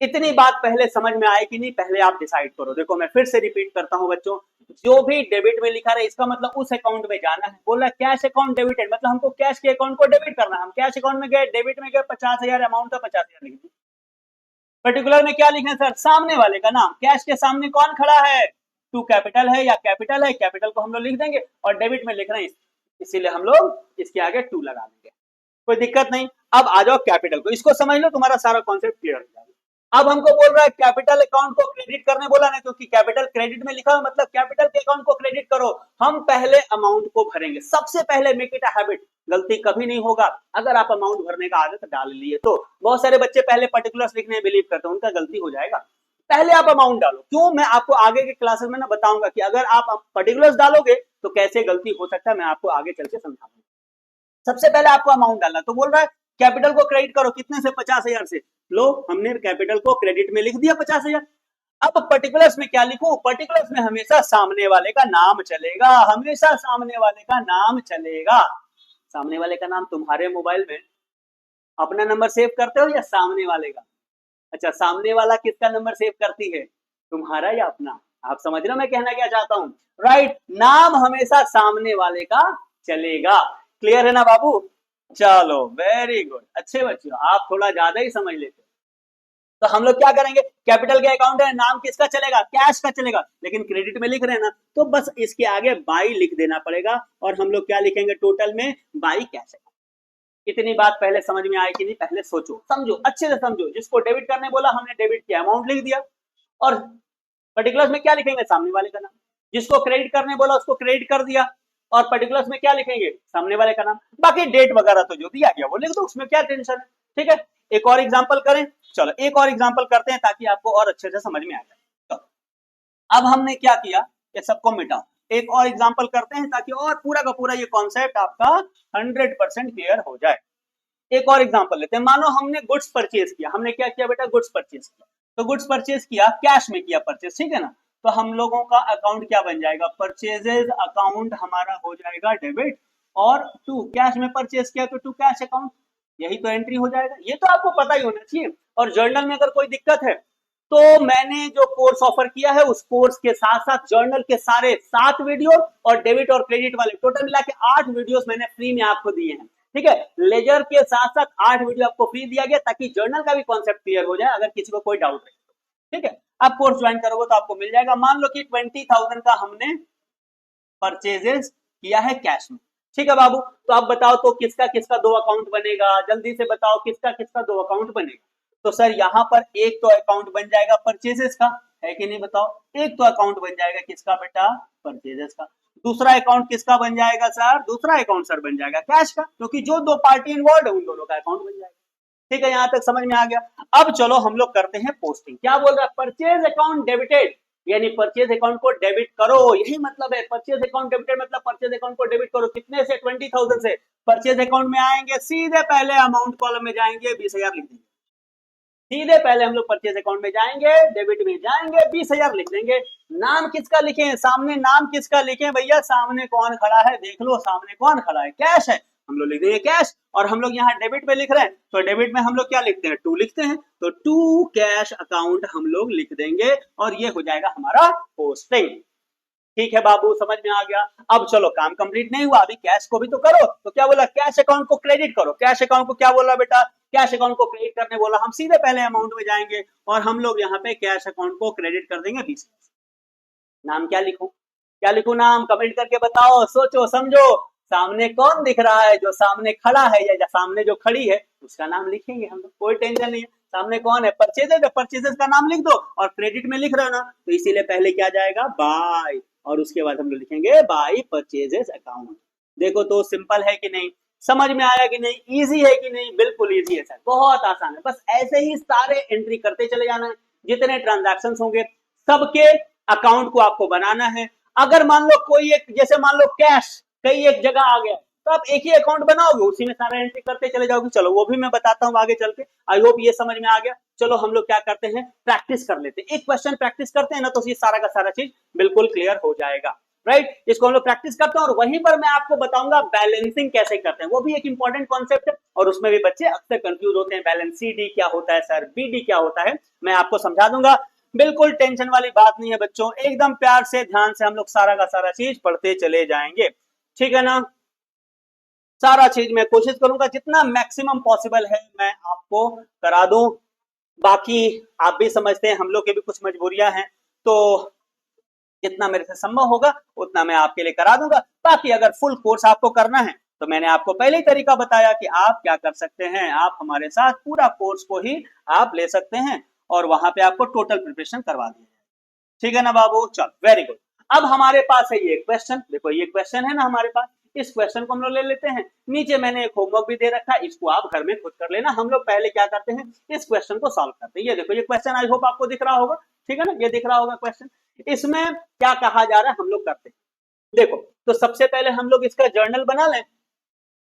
इतनी बात पहले समझ में आए कि नहीं, पहले आप डिसाइड करो। देखो मैं फिर से रिपीट करता हूं बच्चों, जो भी डेबिट में लिखा रहे इसका मतलब उस अकाउंट में जाना है, बोला कैश अकाउंट डेबिटेड मतलब हमको कैश के अकाउंट को डेबिट करना है, हम कैश अकाउंट में गए, डेबिट में गए, 50,000 अमाउंट था, 50,000 लिख दी। पर्टिकुलर में क्या लिखे सर, सामने वाले का नाम, कैश के सामने कौन खड़ा है, टू कैपिटल है या कैपिटल है, कैपिटल को हम लोग लिख देंगे और डेबिट में लिख रहे हैं इसीलिए हम लोग इसके आगे टू लगा देंगे, कोई दिक्कत नहीं। अब आ जाओ कैपिटल को, इसको समझ लो, तुम्हारा सारा कॉन्सेप्ट क्लियर हो जाएगा। अब हमको बोल रहा है कैपिटल अकाउंट को क्रेडिट करने बोला ना, क्योंकि कैपिटल क्रेडिट में लिखा है मतलब कैपिटल के अकाउंट को क्रेडिट करो। हम पहले अमाउंट को भरेंगे, सबसे पहले मेक इट अ हैबिट, गलती कभी नहीं होगा अगर आप अमाउंट भरने का आदत डाल लिए तो। बहुत सारे बच्चे पहले पर्टिकुलर्स लिखने में बिलीव करते हैं, उनका गलती हो जाएगा, पहले आप अमाउंट डालो। क्यों, मैं आपको आगे के क्लासेस में ना बताऊंगा कि अगर आप पर्टिकुलर्स डालोगे तो कैसे गलती हो सकता है, मैं आपको आगे चल के समझाऊंगा। सबसे पहले आपको अमाउंट डालना, तो बोल रहा है कैपिटल को क्रेडिट करो, कितने से, 50,000 से, लो हमने कैपिटल को क्रेडिट में लिख दिया 50,000। अब पर्टिकुलर्स में क्या लिखूं, पर्टिकुलर्स में हमेशा सामने वाले का नाम चलेगा, हमेशा सामने वाले का नाम चलेगा। सामने वाले का नाम, तुम्हारे मोबाइल में अपना नंबर सेव करते हो या सामने वाले का, अच्छा सामने वाला किसका नंबर सेव करती है, तुम्हारा या अपना, आप समझ रहे हो मैं कहना क्या चाहता हूं, राइट, नाम हमेशा सामने वाले का चलेगा, क्लियर है ना बाबू। चलो वेरी गुड, अच्छे बच्चों आप थोड़ा ज्यादा ही समझ लेते हो। तो हम लोग क्या करेंगे, कैपिटल के अकाउंट है, नाम किसका चलेगा, कैश का चलेगा, लेकिन क्रेडिट में लिख रहे हैं ना, तो बस इसके आगे बाई लिख देना पड़ेगा और हम लोग क्या लिखेंगे टोटल में, बाई कैश अकाउंट। इतनी बात पहले समझ में आए कि नहीं, पहले सोचो समझो अच्छे से समझो। जिसको डेबिट करने बोला हमने डेबिट की अमाउंट लिख दिया और पर्टिकुलर्स में क्या लिखेंगे, सामने वाले का नाम। जिसको क्रेडिट करने बोला उसको क्रेडिट कर दिया और पर्टिकुलर्स में क्या लिखेंगे, सामने वाले का नाम। बाकी डेट वगैरह तो जो दिया गया वो लिख दो, उसमें क्या टेंशन है, ठीक है। एक और एग्जांपल करें, चलो एक और एग्जांपल करते हैं ताकि आपको और अच्छे से समझ में आ जाए। तो अब हमने क्या किया, ये सबको मिटाओ, एक और एग्जांपल करते हैं ताकि और पूरा का पूरा ये कॉन्सेप्ट आपका 100% क्लियर हो जाए। एक और एग्जांपल लेते हैं, मानो हमने गुड्स परचेज किया, हमने क्या किया बेटा, गुड्स परचेज किया, तो गुड्स परचेज किया, कैश में किया परचेज, ठीक है ना। तो हम लोगों का अकाउंट क्या बन जाएगा, परचेजेज अकाउंट हमारा हो जाएगा डेबिट, और टू कैश में परचेज किया तो टू कैश अकाउंट, यही तो एंट्री हो जाएगा। ये तो आपको पता ही होना चाहिए। और जर्नल में अगर कोई दिक्कत है तो मैंने जो कोर्स ऑफर किया है उस कोर्स के साथ साथ जर्नल के सारे 7 वीडियो और डेबिट और क्रेडिट वाले टोटल मिला के 8 वीडियोस मैंने फ्री में आपको दिए हैं, ठीक है। लेजर के साथ साथ 8 वीडियो आपको फ्री दिया गया ताकि जर्नल का भी कॉन्सेप्ट क्लियर हो जाए अगर किसी को कोई डाउट है, ठीक है। आप कोर्स ज्वाइन करोगे तो आपको मिल जाएगा। मान लो कि 20,000 का हमने परचेजेस किया है कैश में, ठीक है बाबू। तो आप बताओ तो किसका किसका 2 अकाउंट बनेगा, जल्दी से बताओ किसका किसका 2 अकाउंट बनेगा। तो सर यहाँ पर एक तो अकाउंट बन जाएगा परचेजेस का, है कि नहीं बताओ, एक तो अकाउंट बन जाएगा किसका बेटा, परचेजेस का। दूसरा अकाउंट किसका बन जाएगा सर, दूसरा अकाउंट सर बन जाएगा कैश का, क्योंकि जो 2 पार्टी इन्वॉल्व है उन दोनों का अकाउंट बन जाएगा, ठीक है। यहां तक समझ में आ गया। अब चलो हम लोग करते हैं पोस्टिंग। क्या बोल रहा है, परचेज अकाउंट डेबिटेड, यानी परचेज अकाउंट को डेबिट करो, यही मतलब है परचेज अकाउंट डेबिटेड मतलब परचेज अकाउंट को डेबिट करो। कितने से, 20,000 से। परचेज अकाउंट में आएंगे, सीधे पहले अमाउंट कॉलम में जाएंगे, 20,000 लिख देंगे। सीधे पहले हम लोग परचेज अकाउंट में जाएंगे, डेबिट में जाएंगे, 20,000 लिख देंगे। नाम किसका लिखें, सामने नाम किसका लिखें भैया, सामने कौन खड़ा है देख लो, सामने कौन खड़ा है, कैश है, हम लोग लिख देंगे कैश, और हम लोग यहाँ डेबिट में लिख रहे हैं तो डेबिट में हम लोग क्या लिखते हैं, 2 लिखते हैं, तो 2 कैश अकाउंट हम लोग लिख देंगे और ये हो जाएगा हमारा पोस्टिंग। ठीक है बाबू, समझ में आ गया। अब चलो काम कंप्लीट नहीं हुआ, अभी कैश को भी तो करो, तो क्या बोला, कैश अकाउंट को क्रेडिट करो। कैश अकाउंट को क्या बोला बेटा, कैश अकाउंट को क्रेडिट करने बोला। हम सीधे पहले अमाउंट में जाएंगे और हम लोग यहाँ पे कैश अकाउंट को क्रेडिट कर देंगे 20। नाम क्या लिखूं, क्या लिखूं नाम, कमेंट करके बताओ, सोचो समझो। सामने कौन दिख रहा है, जो सामने खड़ा है या सामने जो खड़ी है उसका नाम लिखेंगे हम लोग, कोई टेंशन नहीं है। सामने कौन है, परचेजेज है, परचेजेज का नाम लिख दो, और क्रेडिट में लिख रहे हो ना तो इसीलिए पहले क्या जाएगा, बाय, और उसके बाद हम लोग लिखेंगे बाय परचेजेज अकाउंट। देखो तो सिंपल है कि नहीं, समझ में आया कि नहीं, इजी है कि नहीं, बिल्कुल इजी है सर, बहुत आसान है। बस ऐसे ही सारे एंट्री करते चले जाना है, जितने ट्रांजैक्शन होंगे सबके अकाउंट को आपको बनाना है। अगर मान लो कोई एक, जैसे मान लो कैश कई एक जगह आ गया तो आप एक ही अकाउंट बनाओगे, उसी में सारा एंट्री करते चले जाओगे। चलो वो भी मैं बताता हूँ आगे चल के, आई होप ये समझ में आ गया। चलो हम लोग क्या करते हैं, प्रैक्टिस कर लेते हैं, एक क्वेश्चन प्रैक्टिस करते हैं ना तो ये सारा का सारा चीज बिल्कुल क्लियर हो जाएगा, राइट। इसको हम लोग प्रैक्टिस करते हैं और वहीं पर मैं आपको बताऊंगा बैलेंसिंग कैसे करते हैं, वो भी एक इंपॉर्टेंट कॉन्सेप्ट है और उसमें भी बच्चे अक्सर कंफ्यूज होते हैं, बैलेंस CD क्या होता है सर, BD क्या होता है, मैं आपको समझा दूंगा। बिल्कुल टेंशन वाली बात नहीं है बच्चों, एकदम प्यार से ध्यान से हम लोग सारा का सारा चीज पढ़ते चले जाएंगे, ठीक है ना। सारा चीज मैं कोशिश करूंगा जितना मैक्सिमम पॉसिबल है मैं आपको करा दूं। बाकी आप भी समझते हैं हम लोग के भी कुछ मजबूरियां हैं, तो जितना मेरे से संभव होगा उतना मैं आपके लिए करा दूंगा। बाकी अगर फुल कोर्स आपको करना है तो मैंने आपको पहले ही तरीका बताया कि आप क्या कर सकते हैं, आप हमारे साथ पूरा कोर्स को ही आप ले सकते हैं और वहां पे आपको टोटल प्रिपरेशन करवा दी है, ठीक है ना बाबू। चल वेरी गुड। अब हमारे पास है ये क्वेश्चन, देखो ये क्वेश्चन है ना हमारे पास, इस क्वेश्चन को हम लोग ले लेते हैं। नीचे मैंने एक होमवर्क भी दे रखा है, इसको आप घर में खुद कर लेना। हम लोग पहले क्या करते हैं, इस क्वेश्चन को सॉल्व करते हैं। ये देखो ये क्वेश्चन आई होप आपको दिख रहा होगा, ठीक है ना, ये दिख रहा होगा क्वेश्चन। इसमें क्या कहा जा रहा है हम लोग करते हैं, देखो तो सबसे पहले हम लोग इसका जर्नल बना लें।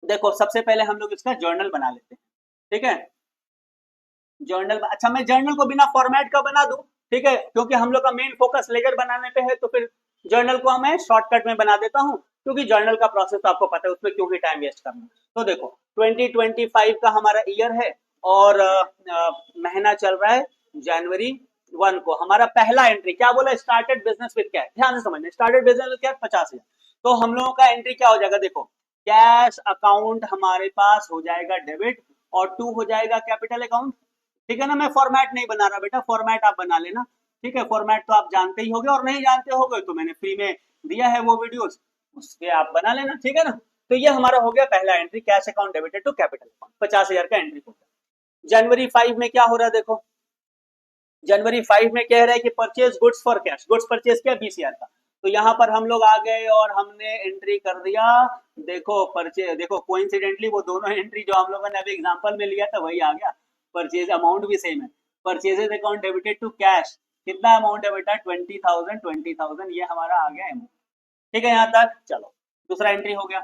देखो सबसे पहले हम लोग इसका जर्नल बना लेते हैं, ठीक है। जर्नल, अच्छा मैं जर्नल को बिना फॉर्मेट का बना दूं, ठीक है, क्योंकि हम लोग का मेन फोकस लेजर बनाने पे है, तो फिर जर्नल को मैं शॉर्टकट में बना देता हूं, क्योंकि जर्नल का प्रोसेस तो आपको पता है, उसमें क्यों ही टाइम वेस्ट करना। तो देखो 2025 का हमारा ईयर है और महीना चल रहा है जनवरी 1 को। हमारा पहला एंट्री क्या बोला, स्टार्टेड बिजनेस विद कैश, ध्यान से समझना, स्टार्टेड बिजनेस विद कैश 50,000। तो हम लोगों का एंट्री क्या हो जाएगा, देखो कैश अकाउंट हमारे पास हो जाएगा डेबिट और 2 हो जाएगा कैपिटल अकाउंट, ठीक है ना। मैं फॉर्मेट नहीं बना रहा बेटा, फॉर्मेट आप बना लेना, ठीक है। फॉर्मेट तो आप जानते ही होगे, और नहीं जानते होगे तो मैंने फ्री में दिया है वो वीडियोस, उसके आप बना लेना, ठीक है ना। तो ये हमारा हो गया पहला entry, cash account debited to capital account, 50,000 का एंट्री हो गया। जनवरी 5 में क्या हो रहा है, देखो जनवरी 5 में कह रहा है कि purchase goods for cash, goods purchase किया 20,000 का। तो यहाँ पर हम लोग आ गए और हमने एंट्री कर दिया, देखो परचेज, देखो कोइंसिडेंटली वो दोनों एंट्री जो हम लोगों ने अभी एग्जांपल में लिया था वही आ गया, परचेज अमाउंट भी सेम है, purchases account debited to cash, कितना अमाउंट है बेटा 20,000 ये हमारा आ गया अमाउंट, ठीक है यहाँ तक। चलो दूसरा एंट्री हो गया,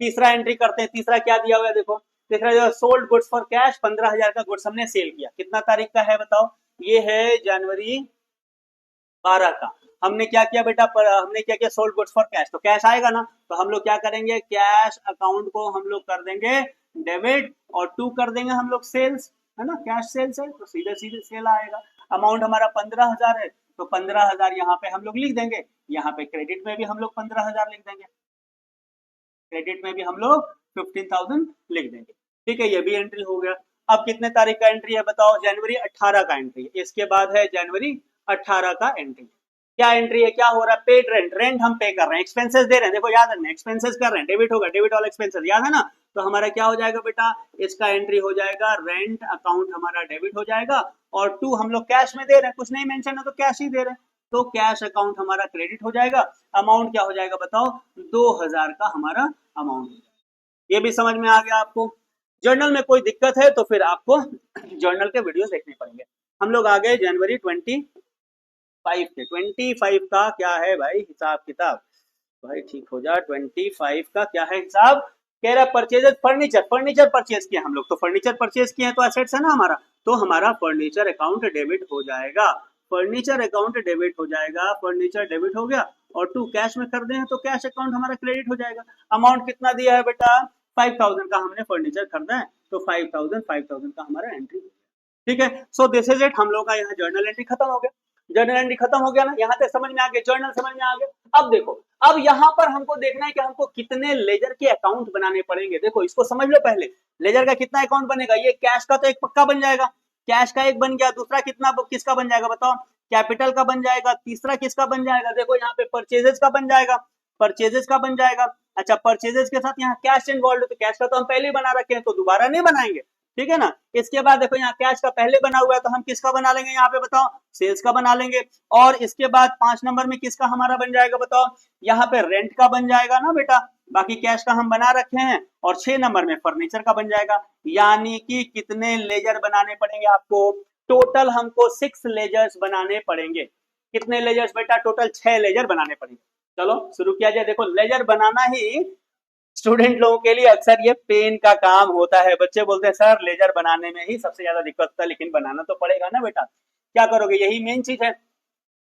तीसरा एंट्री करते हैं। तीसरा क्या दिया हुआ है, देखो तीसरा जो सोल्ड गुड्स फॉर कैश, 15,000 का गुड्स हमने सेल किया, कितना तारीख का है बताओ, ये है जनवरी 12 का। हमने क्या किया बेटा, हमने क्या किया, सोल्ड गुड्स फॉर कैश, तो कैश आएगा ना, तो हम लोग क्या करेंगे, कैश अकाउंट को हम लोग कर देंगे डेबिट और 2 कर देंगे हम लोग सेल्स, है ना, कैश सेल्स है तो सीधे सीधे सेल आएगा। अमाउंट हमारा 15,000 है तो 15,000 यहाँ पे हम लोग लिख देंगे, यहाँ पे क्रेडिट में भी हम लोग 15,000 लिख देंगे, क्रेडिट में भी हम लोग 15,000 लिख देंगे, ठीक है। ये भी एंट्री हो गया। अब कितने तारीख का एंट्री है बताओ, जनवरी 18 का एंट्री है। इसके बाद है जनवरी 18 का एंट्री, क्या एंट्री है, क्या हो रहा है, पेड रेंट, रेंट हम पे कर रहे हैं, एक्सपेंसेस दे रहे हैं, देखो याद रखना एक्सपेंसेस कर रहे हैं, डेबिट होगा, डेबिट ऑल एक्सपेंसेस, याद है ना। तो हमारा क्या हो जाएगा बेटा, इसका एंट्री हो जाएगा, रेंट अकाउंट हमारा डेबिट हो जाएगा और 2 हम लोग कैश में दे रहे हैं, कुछ नहीं मेंशन है तो कैश ही दे रहे हैं, तो कैश अकाउंट हमारा क्रेडिट हो जाएगा। अमाउंट क्या हो जाएगा बताओ, 2,000 का हमारा अमाउंट हो जाएगा। ये भी समझ में आ गया आपको। जर्नल में कोई दिक्कत है तो फिर आपको जर्नल के वीडियोस देखने पड़ेंगे। हम लोग आ गए जनवरी 25 के, 25 का क्या है भाई हिसाब किताब, भाई ठीक हो जा, 25 का क्या है हिसाब, कह रहा परचेजेस फर्नीचर, फर्नीचर परचेज किया हम लोग, तो फर्नीचर परचेज किए तो एसेट्स है ना हमारा, तो हमारा फर्नीचर अकाउंट डेबिट हो जाएगा, फर्नीचर अकाउंट डेबिट हो जाएगा, फर्नीचर डेबिट हो गया और 2 कैश में कर दे तो कैश अकाउंट हमारा क्रेडिट हो जाएगा। अमाउंट कितना दिया है बेटा, 5000 का हमने फर्नीचर खरीदा है, तो 5000 का हमारा एंट्री हो गया। ठीक है, सो दिस इज इट। हम लोग का यहाँ जर्नल एंट्री खत्म हो गया। जर्नल एंट्री खत्म हो गया ना, यहाँ तक समझ में आ गया, जर्नल समझ में आ गया। अब देखो, अब यहाँ पर हमको देखना है कि हमको कितने लेजर के अकाउंट बनाने पड़ेंगे। देखो इसको समझ लो पहले, लेजर का कितना अकाउंट बनेगा। ये कैश का तो एक पक्का बन जाएगा, कैश का एक बन गया। दूसरा कितना किसका बन जाएगा बताओ, कैपिटल का बन जाएगा। तीसरा किसका बन जाएगा, देखो यहाँ पे परचेजेस का बन जाएगा, परचेजेस का बन जाएगा। अच्छा, परचेजेस के साथ यहाँ कैश इन्वॉल्व है, तो कैश का तो हम पहले ही बना रखे हैं, तो दोबारा नहीं बनाएंगे, ठीक है ना। इसके बाद देखो यहाँ कैश का पहले बना हुआ है, तो हम किसका बना लेंगे यहाँ पे बताओ, सेल्स का बना लेंगे। और इसके बाद 5 नंबर में किसका हमारा बन जाएगा बताओ, यहाँ पे रेंट का बन जाएगा ना बेटा, बाकी कैश का हम बना रखे हैं। और 6 नंबर में फर्नीचर का बन जाएगा। यानी कि कितने लेजर बनाने पड़ेंगे आपको, टोटल हमको 6 लेजर्स बनाने पड़ेंगे। कितने लेजर्स बेटा, टोटल 6 लेजर बनाने पड़ेंगे। चलो शुरू किया जाए। देखो लेजर बनाना ही स्टूडेंट लोगों के लिए अक्सर ये पेन का काम होता है। बच्चे बोलते हैं सर लेजर बनाने में ही सबसे ज्यादा दिक्कत होता है, लेकिन बनाना तो पड़ेगा ना बेटा, क्या करोगे, यही मेन चीज है।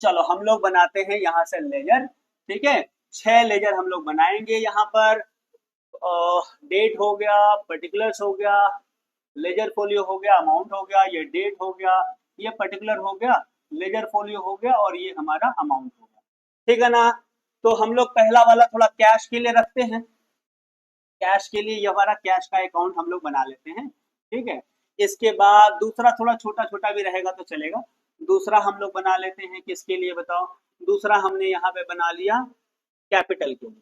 चलो हम लोग बनाते हैं यहाँ से लेजर, ठीक है। 6 लेजर हम लोग बनाएंगे। यहाँ पर डेट हो गया, पर्टिकुलर्स हो गया, लेजर फोलियो हो गया, अमाउंट हो गया, ये डेट हो गया, ये पर्टिकुलर हो गया, लेजर फोलियो हो गया, और ये हमारा अमाउंट हो गया, ठीक है ना। तो हम लोग पहला वाला थोड़ा कैश के लिए रखते हैं। कैश के लिए ये हमारा कैश का अकाउंट हम लोग बना लेते हैं, ठीक है। इसके बाद दूसरा थोड़ा छोटा छोटा भी रहेगा तो चलेगा। दूसरा हम लोग बना लेते हैं किसके लिए बताओ, दूसरा हमने यहाँ पे बना लिया कैपिटल के लिए,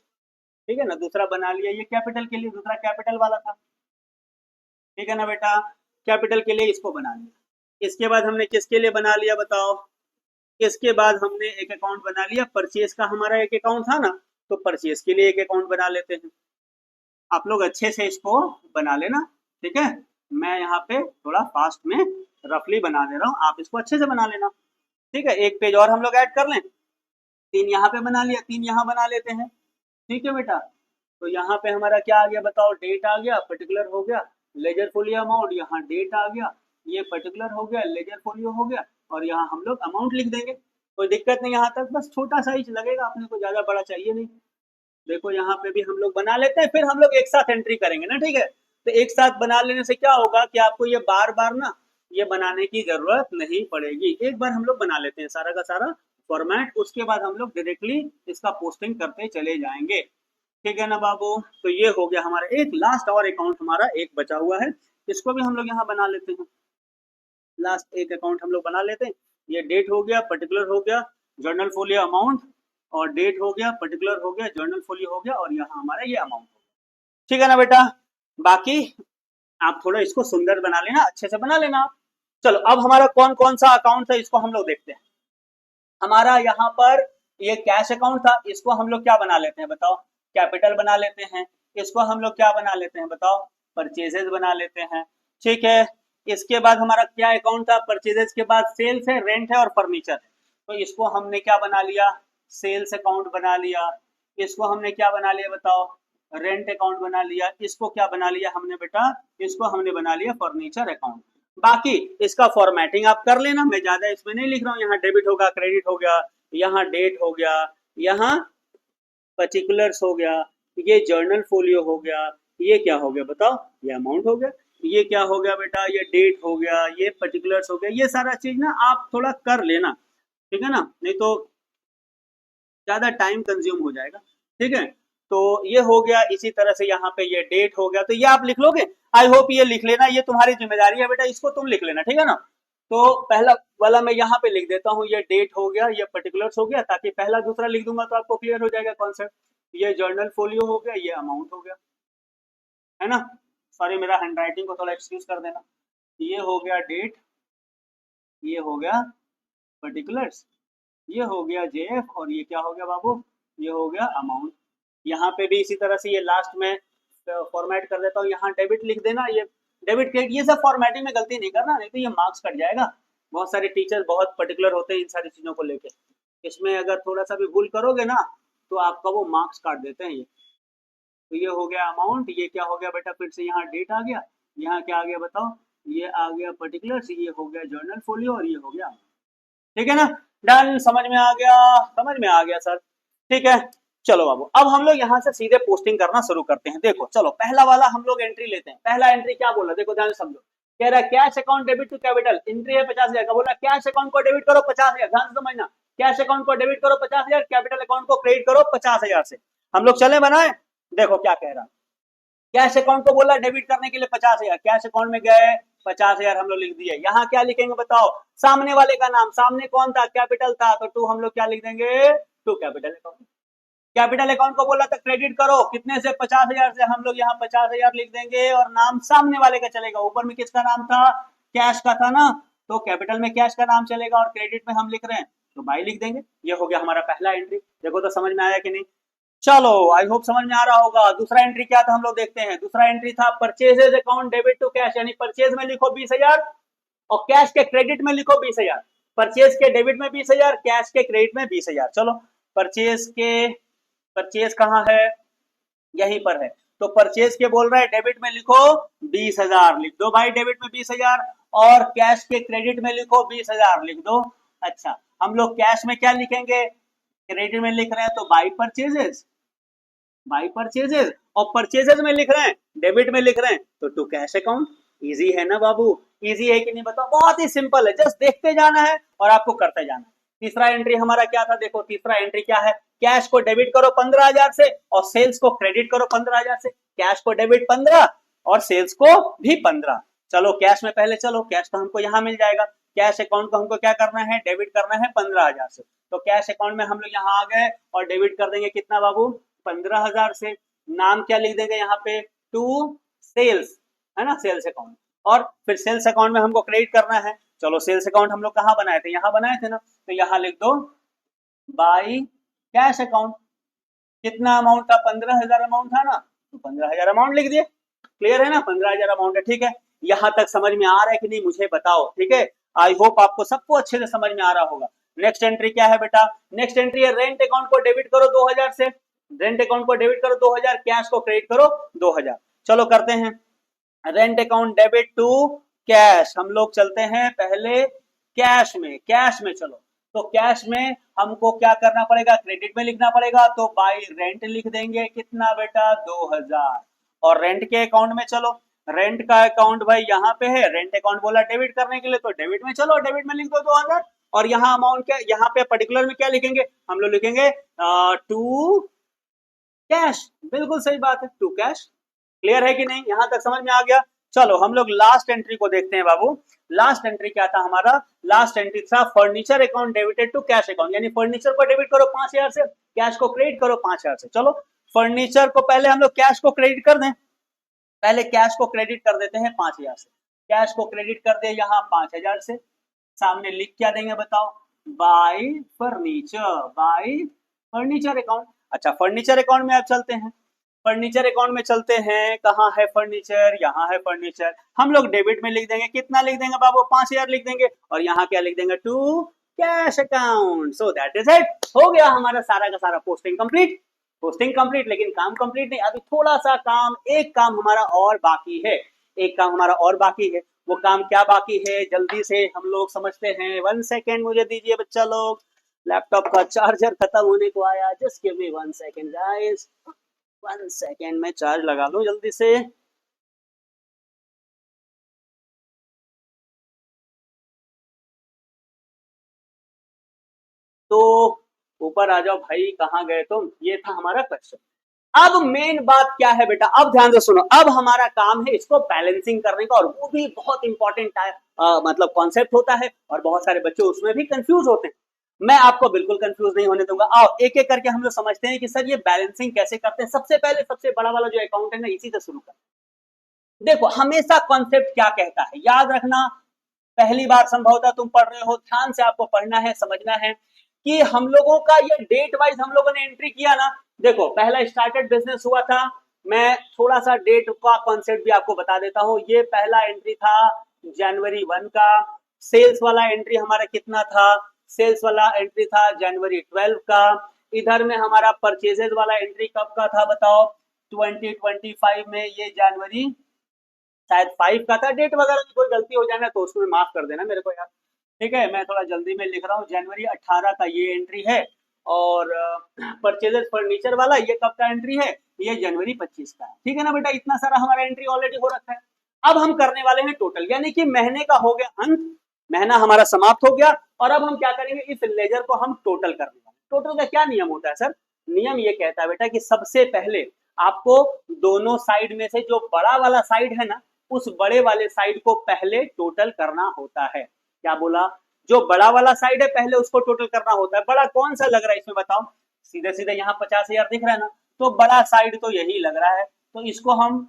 ठीक है ना। दूसरा बना लिया ये कैपिटल के लिए, दूसरा कैपिटल वाला था, ठीक है ना बेटा। कैपिटल के लिए इसको बना लिया। इसके बाद हमने किसके लिए बना लिया बताओ, इसके बाद हमने एक अकाउंट बना लिया परचेज का, हमारा एक अकाउंट था ना, तो परचेज के लिए एक अकाउंट बना लेते हैं। आप लोग अच्छे से इसको बना लेना, ठीक है। मैं यहाँ पे थोड़ा फास्ट में रफली बना दे रहा हूँ, आप इसको अच्छे से बना लेना, ठीक है। एक पेज और हम लोग ऐड कर लें, 3 यहाँ पे बना लिया, 3 यहाँ बना लेते हैं, ठीक है बेटा। तो यहाँ पे हमारा क्या आ गया बताओ, डेट आ गया, पर्टिकुलर हो गया, लेजर फोलियो अमाउंट, यहाँ डेट आ गया, ये पर्टिकुलर हो गया, लेजर फोलियो हो गया, और यहाँ हम लोग अमाउंट लिख देंगे। कोई दिक्कत नहीं यहाँ तक, बस छोटा साइज लगेगा, अपने को ज्यादा बड़ा चाहिए नहीं। देखो यहाँ पे भी हम लोग बना लेते हैं, फिर हम लोग एक साथ एंट्री करेंगे ना, ठीक है। तो एक साथ बना लेने से क्या होगा कि आपको ये बार बार ना ये बनाने की जरूरत नहीं पड़ेगी। एक बार हम लोग बना लेते हैं सारा का सारा फॉर्मेट, उसके बाद हम लोग डायरेक्टली इसका पोस्टिंग करते चले जाएंगे, ठीक है ना बाबू। तो ये हो गया हमारा एक लास्ट और अकाउंट हमारा एक बचा हुआ है, इसको भी हम लोग यहाँ बना लेते हैं। लास्ट एक अकाउंट हम लोग बना लेते हैं। ये डेट हो गया, पर्टिकुलर हो गया, जर्नल फोलियो अमाउंट, और डेट हो गया, पर्टिकुलर हो गया, जर्नल फोलियो हो गया, और यहाँ हमारा ये अमाउंट हो गया, ठीक है ना बेटा। बाकी आप थोड़ा इसको सुंदर बना लेना, अच्छे से बना लेना आप। चलो अब हमारा कौन कौन सा अकाउंट है इसको हम लोग देखते हैं। हमारा यहाँ पर ये कैश अकाउंट था, इसको हम लोग क्या बना लेते हैं बताओ, कैपिटल बना लेते हैं। इसको हम लोग क्या बना लेते हैं बताओ, परचेजेस बना लेते हैं, ठीक है। इसके बाद हमारा क्या अकाउंट था, परचेजेस के बाद सेल्स है, रेंट है और फर्नीचर है, तो इसको हमने क्या बना लिया, सेल्स अकाउंट बना लिया। इसको हमने क्या बना लिया बताओ, रेंट अकाउंट बना लिया। इसको क्या बना लिया हमने बेटा, इसको हमने बना लिया फर्नीचर अकाउंट। बाकी इसका फॉर्मेटिंग आप कर लेना, मैं ज्यादा इसमें नहीं लिख रहा हूँ। यहाँ डेबिट होगा, क्रेडिट हो गया, यहाँ डेट हो गया, यहाँ पर्टिकुलर्स हो गया, ये जर्नल फोलियो हो गया, ये क्या हो गया बताओ, ये अमाउंट हो गया, ये क्या हो गया बेटा, ये डेट हो गया, ये पर्टिकुलर्स हो गया। ये सारा चीज ना आप थोड़ा कर लेना, ठीक है ना, नहीं तो ज्यादा टाइम कंज्यूम हो जाएगा, ठीक है। तो ये हो गया। इसी तरह से यहाँ पे ये डेट हो गया, तो ये आप लिख लोगे, आई होप ये लिख लेना, ये तुम्हारी जिम्मेदारी है बेटा, इसको तुम लिख लेना, ठीक है ना। तो पहला वाला मैं यहाँ पे लिख देता हूँ, ये डेट हो गया, ये पर्टिकुलर्स हो गया, ताकि पहला दूसरा लिख दूंगा तो आपको क्लियर हो जाएगा कॉन्सेप्ट। ये जर्नल फोलियो हो गया, ये अमाउंट हो गया, है ना। सॉरी मेरा हैंडराइटिंग को थोड़ा एक्सक्यूज कर देना। ये हो गया डेट, ये हो गया पर्टिकुलर्स, ये हो गया जेएफ, और ये क्या हो गया बाबू, ये हो गया अमाउंट। यहाँ पे भी इसी तरह से ये लास्ट में फॉर्मेट कर देता हूँ, यहाँ डेबिट लिख देना, ये डेबिट क्रेडिट, ये सब फॉर्मेटिंग में गलती नहीं करना, नहीं तो ये मार्क्स कट जाएगा। बहुत सारे टीचर बहुत पर्टिकुलर होते हैं इन सारी चीजों को लेके, इसमें अगर थोड़ा सा भी भूल करोगे ना तो आपका वो मार्क्स काट देते हैं ये। तो ये हो गया अमाउंट, ये क्या हो गया बेटा, फिर से यहाँ डेट आ गया, यहाँ क्या आ गया बताओ, ये आ गया पर्टिकुलर्स, ये हो गया जर्नल फोलियो, और ये हो गया, ठीक है ना। डन, समझ में आ गया, समझ में आ गया सर, ठीक है। चलो बाबू, अब हम लोग यहाँ से सीधे पोस्टिंग करना शुरू करते हैं। देखो चलो पहला वाला हम लोग एंट्री लेते हैं। पहला एंट्री क्या बोला, देखो ध्यान से समझो। कह रहा है cash account debit to capital, entry है 50,000 का। बोला कैश अकाउंट को डेबिट करो 50,000, ध्यान से समझना। कैश अकाउंट को डेबिट करो 50,000, कैपिटल अकाउंट को क्रेडिट करो 50,000 से। हम लोग चले बनाए, देखो क्या कह रहा। कैश अकाउंट को बोला डेबिट करने के लिए 50,000, कैश अकाउंट में गए 50,000 हम लोग लिख दिए। यहाँ क्या लिखेंगे बताओ, सामने वाले का नाम, सामने कौन था, कैपिटल था, तो टू हम लोग क्या लिख देंगे, to capital account. Capital account को बोला था क्रेडिट करो, कितने से, 50,000 से, हम लोग यहाँ 50,000 लिख देंगे और नाम सामने वाले का चलेगा। ऊपर में किसका नाम था, कैश का था ना, तो कैपिटल में कैश का नाम चलेगा और क्रेडिट में हम लिख रहे हैं तो बाई लिख देंगे। ये हो गया हमारा पहला एंट्री। देखो तो समझ में आया कि नहीं, चलो आई होप समझ में आ रहा होगा। दूसरा एंट्री क्या था हम लोग देखते हैं। दूसरा एंट्री था purchases account debit to cash, यानी परचेज में लिखो 20,000 और कैश के क्रेडिट में लिखो 20,000। परचेज के डेबिट में 20,000, कैश के क्रेडिट में 20,000। चलो परचेज कहाँ है, यहीं पर है। तो परचेज के बोल रहा है डेबिट में लिखो 20,000, लिख दो भाई डेबिट में 20,000, और कैश के क्रेडिट में लिखो 20,000, लिख दो। अच्छा हम लोग कैश में क्या लिखेंगे, क्रेडिट में लिख रहे हैं तो बाई परचेजेस, बाई परचेजेस, और परचेजेस में लिख रहे हैं, डेबिट में लिख रहे हैं तो टू कैश अकाउंट। इजी है ना बाबू, इजी है कि नहीं बताओ, बहुत ही सिंपल है, जस्ट देखते जाना है और आपको करते जाना है। तीसरा एंट्री हमारा क्या था, देखो तीसरा एंट्री क्या है, कैश को डेबिट करो 15,000 से और सेल्स को क्रेडिट करो 15,000 से। कैश को डेबिट 15 और सेल्स को भी 15। चलो कैश में पहले, चलो कैश तो हमको यहाँ मिल जाएगा। कैश अकाउंट को हमको क्या करना है, डेबिट करना है 15,000 से। तो कैश अकाउंट में हम लोग यहाँ आ गए और डेबिट कर देंगे कितना बाबू, 15,000 से। नाम क्या लिख देंगे यहाँ पे, टू सेल्स, है ना, सेल्स अकाउंट। और फिर सेल्स अकाउंट में हमको क्रेडिट करना है। चलो सेल्स अकाउंट हम लोग कहाँ बनाए थे, यहाँ बनाए थे ना, तो यहाँ लिख दो बाई कैश अकाउंट। कितना अमाउंट था, 15,000 अमाउंट था ना, तो 15,000 अमाउंट लिख दिए। क्लियर है ना, 15,000 अमाउंट है, ठीक है। यहाँ तक समझ में आ रहा है कि नहीं मुझे बताओ, ठीक है। आई होप आपको सबको अच्छे से समझ में आ रहा होगा। नेक्स्ट एंट्री क्या है बेटा, नेक्स्ट एंट्री है रेंट अकाउंट को डेबिट करो 2,000 से। रेंट अकाउंट को डेबिट करो 2,000, कैश को क्रेडिट करो 2,000। चलो करते हैं, rent account debit to cash. हम लोग चलते हैं पहले कैश में, कैश में चलो। तो कैश में हमको क्या करना पड़ेगा, क्रेडिट में लिखना पड़ेगा, तो बाई रेंट लिख देंगे। कितना बेटा, 2,000। और रेंट के अकाउंट में चलो, रेंट का अकाउंट भाई यहाँ पे है, रेंट अकाउंट बोला डेबिट करने के लिए तो डेबिट में चलो, डेबिट में लिख दो 2,000। और यहाँ अमाउंट क्या, यहाँ पे पर्टिकुलर में क्या लिखेंगे, हम लोग लिखेंगे टू कैश। बिल्कुल सही बात है, टू कैश। क्लियर है कि नहीं, यहां तक समझ में आ गया। चलो हम लोग लास्ट एंट्री को देखते हैं बाबू। लास्ट एंट्री क्या था हमारा, लास्ट एंट्री था furniture account debited to cash account, यानी फर्नीचर को डेबिट करो 5,000 से, कैश को क्रेडिट करो 5,000 से। चलो फर्नीचर को पहले हम लोग कैश को क्रेडिट कर दें, पहले कैश को क्रेडिट कर देते हैं 5,000 से। कैश को क्रेडिट कर दे यहाँ 5,000 से, सामने लिख क्या देंगे बताओ, by furniture, by furniture account. अच्छा फर्नीचर अकाउंट में आप चलते हैं, फर्नीचर अकाउंट में चलते हैं, कहाँ है फर्नीचर, यहाँ है फर्नीचर। हम लोग डेबिट में लिख देंगे, कितना लिख देंगे बाबू, 5,000 लिख देंगे, और यहाँ क्या लिख देंगे, to cash account. So that is it, हो गया हमारा सारा का सारा पोस्टिंग कंप्लीट। पोस्टिंग कंप्लीट, लेकिन काम कंप्लीट नहीं, अभी थोड़ा सा काम, एक काम हमारा और बाकी है, एक काम हमारा और बाकी है। वो काम क्या बाकी है, जल्दी से हम लोग समझते हैं। 1 सेकेंड मुझे दीजिए बच्चा लोग, लैपटॉप का चार्जर खत्म होने को आया, just give me 1 second guys, 1 second में चार्ज लगा लूं जल्दी से। तो ऊपर आ जाओ भाई, कहाँ गए तुम, ये था हमारा क्वेश्चन। अब मेन बात क्या है बेटा, अब ध्यान से सुनो। अब हमारा काम है इसको बैलेंसिंग करने का, और वो भी बहुत इंपॉर्टेंट मतलब कॉन्सेप्ट होता है, और बहुत सारे बच्चे उसमें भी कंफ्यूज होते हैं। मैं आपको बिल्कुल कंफ्यूज नहीं होने दूंगा। आओ एक एक करके हम लोग समझते हैं कि सर ये बैलेंसिंग कैसे करते हैं। सबसे पहले सबसे बड़ा वाला जो अकाउंट है ना, इसी से शुरू करते हैं। देखो हमेशा कॉन्सेप्ट क्या कहता है, याद रखना, पहली बार संभवतः तुम पढ़ रहे हो, ध्यान से आपको पढ़ना है, समझना है कि हम लोगों का ये डेट वाइज हम लोगों ने एंट्री किया ना। देखो पहला स्टार्टेड बिजनेस हुआ था, मैं थोड़ा सा डेट का कॉन्सेप्ट भी आपको बता देता हूँ। ये पहला एंट्री था जनवरी 1 का। सेल्स वाला एंट्री हमारा कितना था, सेल्स वाला एंट्री था जनवरी 12 का। इधर में हमारा परचेजेज वाला एंट्री कब का था बताओ, 2025 में, ये जनवरी शायद 5 का था। डेट वगैरह में कोई गलती हो जाए ना तो उसको माफ कर देना मेरे को यार, ठीक है। मैं थोड़ा जल्दी में लिख रहा हूँ, जनवरी 18 का ये एंट्री है, और परचेजेस फर्नीचर वाला ये कब का एंट्री है, ये जनवरी 25 का है। ठीक है ना बेटा, इतना सारा हमारा एंट्री ऑलरेडी हो रखा है। अब हम करने वाले हैं टोटल, यानी कि महीने का हो गया अंत, महीना हमारा समाप्त हो गया और अब हम क्या करेंगे, इस लेजर को हम टोटल करने वाले। टोटल का क्या नियम होता है सर? नियम ये कहता है बेटा कि सबसे पहले आपको दोनों साइड में से जो बड़ा वाला साइड है ना, उस बड़े वाले साइड को पहले टोटल करना होता है। क्या बोला? जो बड़ा वाला साइड है पहले उसको टोटल करना होता है। बड़ा कौन सा लग रहा है इसमें बताओ? सीधे सीधे यहाँ 50,000 दिख रहा है ना, तो बड़ा साइड तो यही लग रहा है, तो इसको हम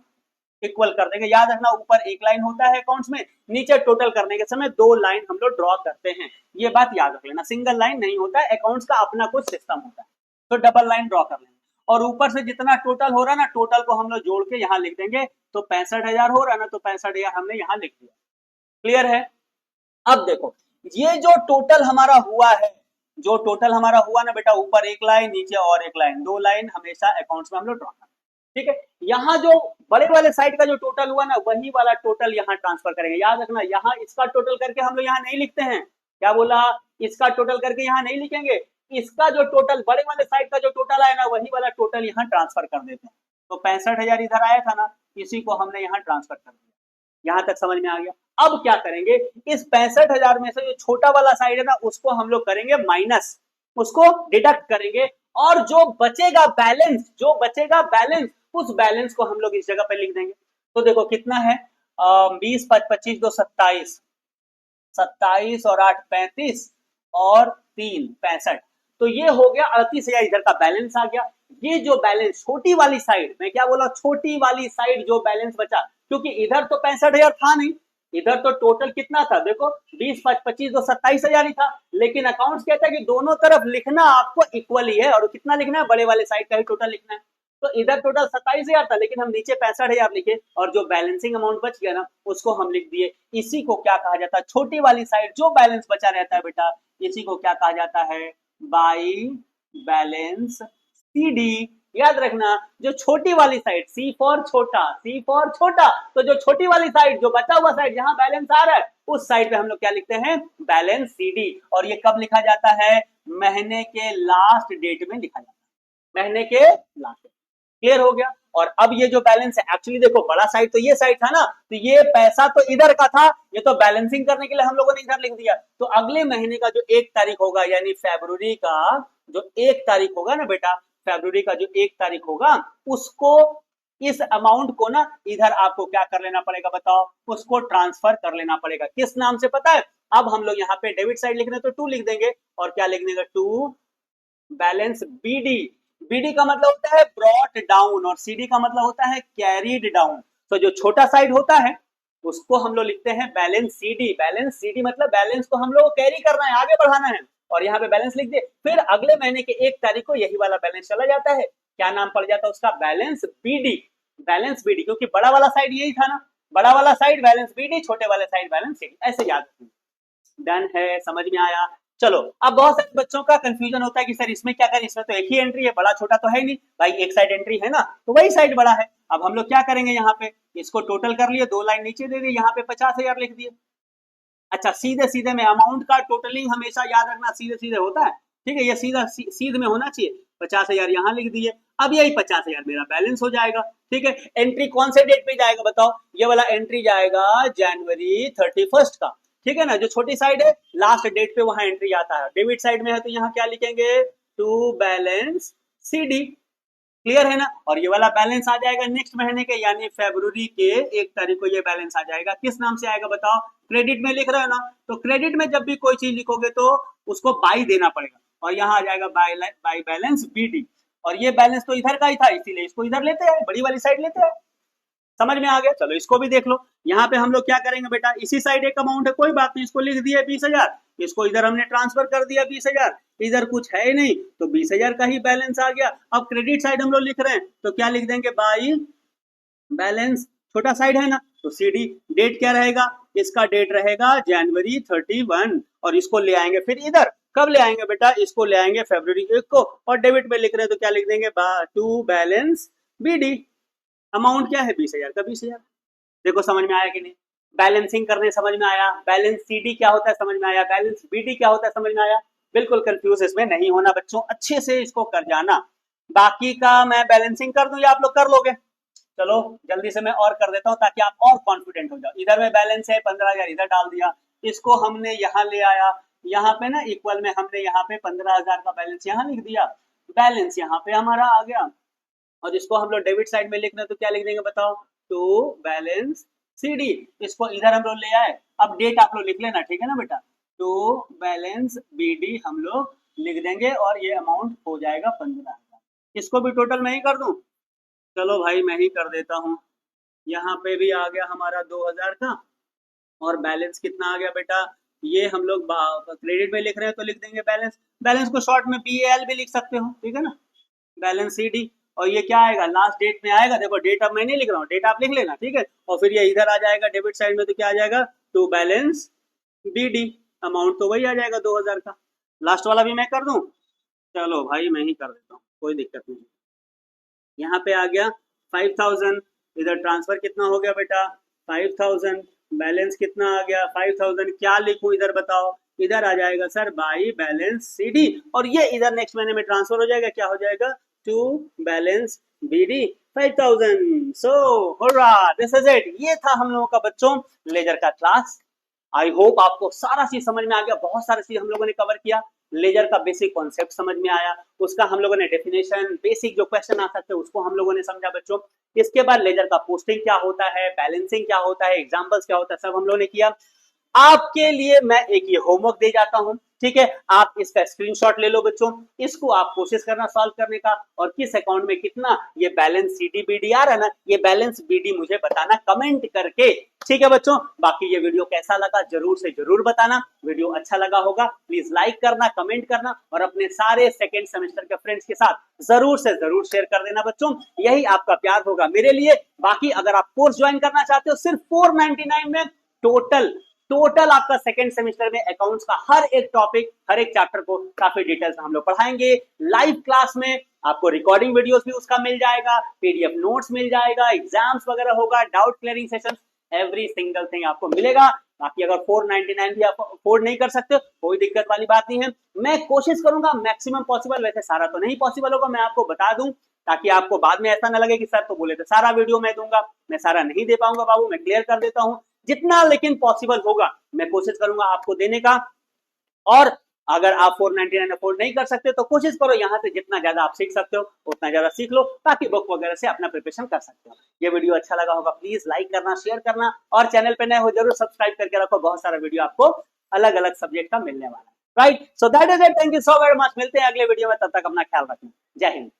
इक्वल कर देंगे। याद रखना, ऊपर एक लाइन होता है अकाउंट्स में, नीचे टोटल करने के समय दो लाइन हम लोग ड्रॉ करते हैं। ये बात याद रख लेना, सिंगल लाइन नहीं होता है, अकाउंट्स का अपना कुछ सिस्टम होता है, तो डबल लाइन ड्रॉ कर लेंगे। और ऊपर से जितना टोटल हो रहा है ना, टोटल को हम लोग जोड़ के यहाँ लिख देंगे। तो 65,000 हो रहा है ना, तो 65,000 हमने यहाँ लिख दिया। क्लियर है? अब देखो, ये जो टोटल हमारा हुआ है, जो टोटल हमारा हुआ ना बेटा, ऊपर एक लाइन नीचे और एक लाइन, दो लाइन हमेशा अकाउंट्स में हम लोग ड्रॉ करते हैं। ठीक है, यहाँ जो बड़े वाले साइड का जो टोटल हुआ ना, वही वाला टोटल यहाँ ट्रांसफर करेंगे। याद रखना, यहाँ इसका टोटल करके हम लोग यहाँ नहीं लिखते हैं। क्या बोला? इसका टोटल करके यहाँ नहीं लिखेंगे, इसका जो टोटल बड़े वाले साइड का जो टोटल आया ना, वही वाला टोटल यहाँ ट्रांसफर कर देते हैं। तो 65,000 इधर आया था ना, इसी को हमने यहाँ ट्रांसफर कर दिया। यहाँ तक समझ में आ गया? अब क्या करेंगे, इस 65,000 में से जो छोटा वाला साइड है ना, उसको हम लोग करेंगे माइनस, उसको डिडक्ट करेंगे, और जो बचेगा बैलेंस, जो बचेगा बैलेंस, उस बैलेंस को हम लोग इस जगह पे लिख देंगे। तो देखो कितना है, 20 5 25 2 27, 27 और 8 35 और 3 65। तो ये हो गया 38,000, इधर का बैलेंस आ गया। ये जो बैलेंस छोटी वाली साइड, मैं क्या बोला, छोटी वाली साइड जो बैलेंस बचा, क्योंकि इधर तो 65,000 था नहीं, इधर तो टोटल कितना था देखो, 20 5 25 तो 27,000 ही था। लेकिन अकाउंट्स कहता है कि दोनों तरफ लिखना आपको इक्वल ही है, और कितना लिखना है, बड़े वाले साइड का ही टोटल लिखना है। तो इधर टोटल 27,000 था, लेकिन हम नीचे 65,000 लिखे, और जो बैलेंसिंग अमाउंट बच गया ना, उसको हम लिख दिए। इसी को क्या कहा जाता है, छोटी वाली साइड जो बैलेंस बचा रहता है बेटा, इसी को क्या कहा जाता है, बाई बैलेंस सीडी। याद रखना, जो छोटी वाली साइड, सी फॉर छोटा, सी फॉर छोटा, तो जो छोटी वाली साइड, जो बचा हुआ साइड जहां बैलेंस आ रहा है, उस साइड पे हम लोग क्या लिखते हैं, बैलेंस सीडी। और ये कब लिखा जाता है, महीने के लास्ट डेट में लिखा जाता है, महीने के लास्ट। क्लियर हो गया? और अब ये जो बैलेंस है, एक्चुअली देखो बड़ा साइड तो ये साइड था ना, तो ये पैसा तो इधर का था, ये तो बैलेंसिंग करने के लिए हम लोगों ने इधर लिख दिया। तो अगले महीने का जो 1 तारीख होगा, यानी फरवरी का जो 1 तारीख होगा ना बेटा, फरवरी का जो 1 तारीख होगा, उसको, इस अमाउंट को ना इधर आपको क्या कर लेना पड़ेगा बताओ, उसको ट्रांसफर कर लेना पड़ेगा। किस नाम से पता है? अब हम लोग यहाँ पे डेबिट साइड लिख रहे हैं तो 2 लिख देंगे, और क्या लिख देंगे, 2 बैलेंस बीडी। बीडी का मतलब होता है ब्रॉट डाउन, और सीडी का मतलब होता है कैरीड डाउन। तो जो छोटा साइड होता है उसको हम लोग लिखते हैं बैलेंस सीडी। बैलेंस सीडी मतलब बैलेंस को हम लोग कैरी करना है, आगे बढ़ाना है, और यहाँ पे बैलेंस लिख दिए। फिर अगले महीने के 1 तारीख को यही वाला बैलेंस चला जाता है, क्या नाम पड़ जाता है उसका, बैलेंस बीडी। बैलेंस बीडी, क्योंकि बड़ा वाला साइड यही था ना, बड़ा वाला साइड बैलेंस बीडी, छोटे वाले साइड बैलेंस सीडी, ऐसे याद रखिए। डन है, समझ में आया? चलो, अब बहुत सारे बच्चों का कंफ्यूजन होता है कि सर इसमें क्या करें, इसमें तो एक ही एंट्री है, बड़ा छोटा तो है नहीं भाई, एक साइड एंट्री है ना, तो वही साइड बड़ा है। अब हम लोग क्या करेंगे, यहाँ पे इसको टोटल कर लिए, 2 लाइन नीचे दे दी, यहाँ पे 50,000 लिख दिए। अच्छा, सीधे सीधे में अमाउंट का टोटलिंग हमेशा याद रखना सीधे सीधे होता है, ठीक है, ये सीधा सीध में होना चाहिए। 50,000 यहाँ लिख दिए, अब यही 50,000 मेरा बैलेंस हो जाएगा। ठीक है, एंट्री कौन से डेट पे जाएगा बताओ, ये वाला एंट्री जाएगा जनवरी 31 का। ठीक है ना, जो छोटी साइड है लास्ट डेट पे वहां एंट्री आता है। डेबिट साइड में है तो यहाँ क्या लिखेंगे, टू बैलेंस सीडी। क्लियर है ना? और ये वाला बैलेंस आ जाएगा नेक्स्ट महीने के, यानी फरवरी के 1 तारीख को ये बैलेंस आ जाएगा। किस नाम से आएगा बताओ, क्रेडिट में लिख रहे हो ना, तो क्रेडिट में जब भी कोई चीज लिखोगे तो उसको बाई देना पड़ेगा, और यहाँ आ जाएगा बाई बैलेंस बीडी। और ये बैलेंस तो इधर का ही था, इसीलिए इसको इधर लेते हैं, बड़ी वाली साइड लेते हैं। समझ में आ गया? चलो इसको भी देख लो। यहाँ पे हम लोग क्या करेंगे बेटा, इसी साइड एक अमाउंट है, कोई बात नहीं, इसको लिख दिया 20,000, इसको इधर हमने ट्रांसफर कर दिया 20,000, इधर कुछ है ही नहीं तो 20,000 का ही बैलेंस आ गया। अब क्रेडिट साइड हम लोग लिख रहे हैं तो क्या लिख देंगे, बाई बैलेंस, छोटा साइड है ना, तो सीडी। डेट क्या रहेगा, इसका डेट रहेगा जनवरी 31, और इसको ले आएंगे फिर इधर, कब ले आएंगे बेटा, इसको ले आएंगे फरवरी 1 को। और डेबिट में लिख रहे हैं तो क्या लिख देंगे, टू बैलेंस बीडी। अमाउंट क्या है, 20,000 का 20,000। देखो समझ में आया कि नहीं, बैलेंसिंग करने समझ में आया, बैलेंस सीडी क्या होता है समझ में आया, बैलेंस बीडी क्या होता है समझ में आया। बिल्कुल कंफ्यूज इसमें नहीं होना बच्चों, अच्छे से इसको कर जाना। बाकी का मैं बैलेंसिंग कर दूं या आप लोग कर लोगे? चलो जल्दी से मैं और कर देता हूं ताकि आप और कॉन्फिडेंट हो जाओ। इधर में बैलेंस है 15,000, इधर डाल दिया, इसको हमने यहाँ ले आया, यहाँ पे ना इक्वल में हमने यहाँ पे 15,000 का बैलेंस यहाँ लिख दिया, बैलेंस यहाँ पे हमारा आ गया। और इसको हम लोग डेबिट साइड में लिखना है तो क्या लिख देंगे बताओ, टू बैलेंस CD। इसको इधर हम लोग ले आए, अब डेट आप लोग लिख लेना, ठीक है ना बेटा, टू बैलेंस BD हम लोग लिख देंगे और ये अमाउंट हो जाएगा 15,000। इसको भी टोटल मैं ही कर दूं, चलो भाई मैं ही कर देता हूँ। यहाँ पे भी आ गया हमारा 2,000 का, और बैलेंस कितना आ गया बेटा, ये हम लोग क्रेडिट में लिख रहे हैं तो लिख देंगे बैलेंस, बैलेंस को शॉर्ट में BAL भी लिख सकते हो, ठीक है ना, बैलेंस CD। और ये क्या आएगा, लास्ट डेट में आएगा, देखो डेट अब मैं नहीं लिख रहा हूँ, डेट आप लिख लेना, ठीक है। और फिर ये इधर आ जाएगा डेबिट साइड में, तो क्या आ जाएगा, टू बैलेंस BD, अमाउंट तो वही आ जाएगा 2,000 का। लास्ट वाला भी मैं कर दूं, चलो भाई मैं ही कर देता हूँ, कोई दिक्कत नहीं। यहाँ पे आ गया 5,000, इधर ट्रांसफर कितना हो गया बेटा 5,000, बैलेंस कितना आ गया 5,000, क्या लिखूं इधर बताओ, इधर आ जाएगा सर बाई बैलेंस CD, और ये इधर नेक्स्ट महीने में ट्रांसफर हो जाएगा, क्या हो जाएगा, टू बैलेंस BD 5,000। सो होरा, दिस इज इट, ये था हम लोगों का बच्चों लेजर का क्लास। आई होप आपको सारा चीज समझ में आ गया, बहुत सारा चीज हम लोगों ने कवर किया, लेजर का बेसिक कॉन्सेप्ट समझ में आया, उसका हम लोगों ने डेफिनेशन, बेसिक जो क्वेश्चन आ सकते हैं उसको हम लोगों ने समझा बच्चों। इसके बाद लेजर का पोस्टिंग क्या होता है, बैलेंसिंग क्या होता है, एग्जांपल्स क्या होता है, सब हम लोगों ने किया। आपके लिए मैं एक ये होमवर्क दे जाता हूं, ठीक है, आप इसका स्क्रीनशॉट ले लो बच्चों, इसको आप कोशिश करना सॉल्व करने का, और किस अकाउंट में कितना ये बैलेंस CD BD आ रहा है ना, ये बैलेंस BD मुझे बताना कमेंट करके, ठीक है बच्चों। बाकी ये वीडियो कैसा लगा जरूर से जरूर बताना, वीडियो अच्छा लगा होगा प्लीज लाइक करना, कमेंट करना, और अपने सारे सेकेंड सेमेस्टर के फ्रेंड्स के साथ जरूर से जरूर शेयर कर देना बच्चों, यही आपका प्यार होगा मेरे लिए। बाकी अगर आप कोर्स ज्वाइन करना चाहते हो सिर्फ 499 में टोटल आपका सेकेंड सेमेस्टर में अकाउंट्स का हर एक टॉपिक, हर एक चैप्टर को काफी डिटेल्स हम लोग पढ़ाएंगे लाइव क्लास में, आपको रिकॉर्डिंग वीडियोस भी उसका मिल जाएगा, PDF नोट्स मिल जाएगा, एग्जाम्स वगैरह होगा, doubt clearing session, every single thing आपको मिलेगा। बाकी अगर 499 भी आप अफोर्ड नहीं कर सकते कोई दिक्कत वाली बात नहीं है, मैं कोशिश करूंगा मैक्सिमम पॉसिबल, वैसे सारा तो नहीं पॉसिबल होगा, मैं आपको बता दूं ताकि आपको बाद में ऐसा ना लगे कि सर तो बोले थे सारा वीडियो मैं दूंगा, मैं सारा नहीं दे पाऊंगा बाबू, मैं क्लियर कर देता हूं जितना लेकिन पॉसिबल होगा मैं कोशिश करूंगा आपको देने का। और अगर आप 499 अफोर्ड नहीं कर सकते तो कोशिश करो यहाँ से जितना ज्यादा आप सीख सकते हो उतना ज्यादा सीख लो, ताकि बुक वगैरह से अपना प्रिपरेशन कर सकते हो। ये वीडियो अच्छा लगा होगा प्लीज लाइक करना, शेयर करना, और चैनल पे नए हो जरूर सब्सक्राइब करके रखो, बहुत सारा वीडियो आपको अलग अलग सब्जेक्ट का मिलने वाला है। Right, so that is it, thank you so very much, मिलते हैं अगले वीडियो में, तब तक अपना ख्याल रखना, जय हिंद।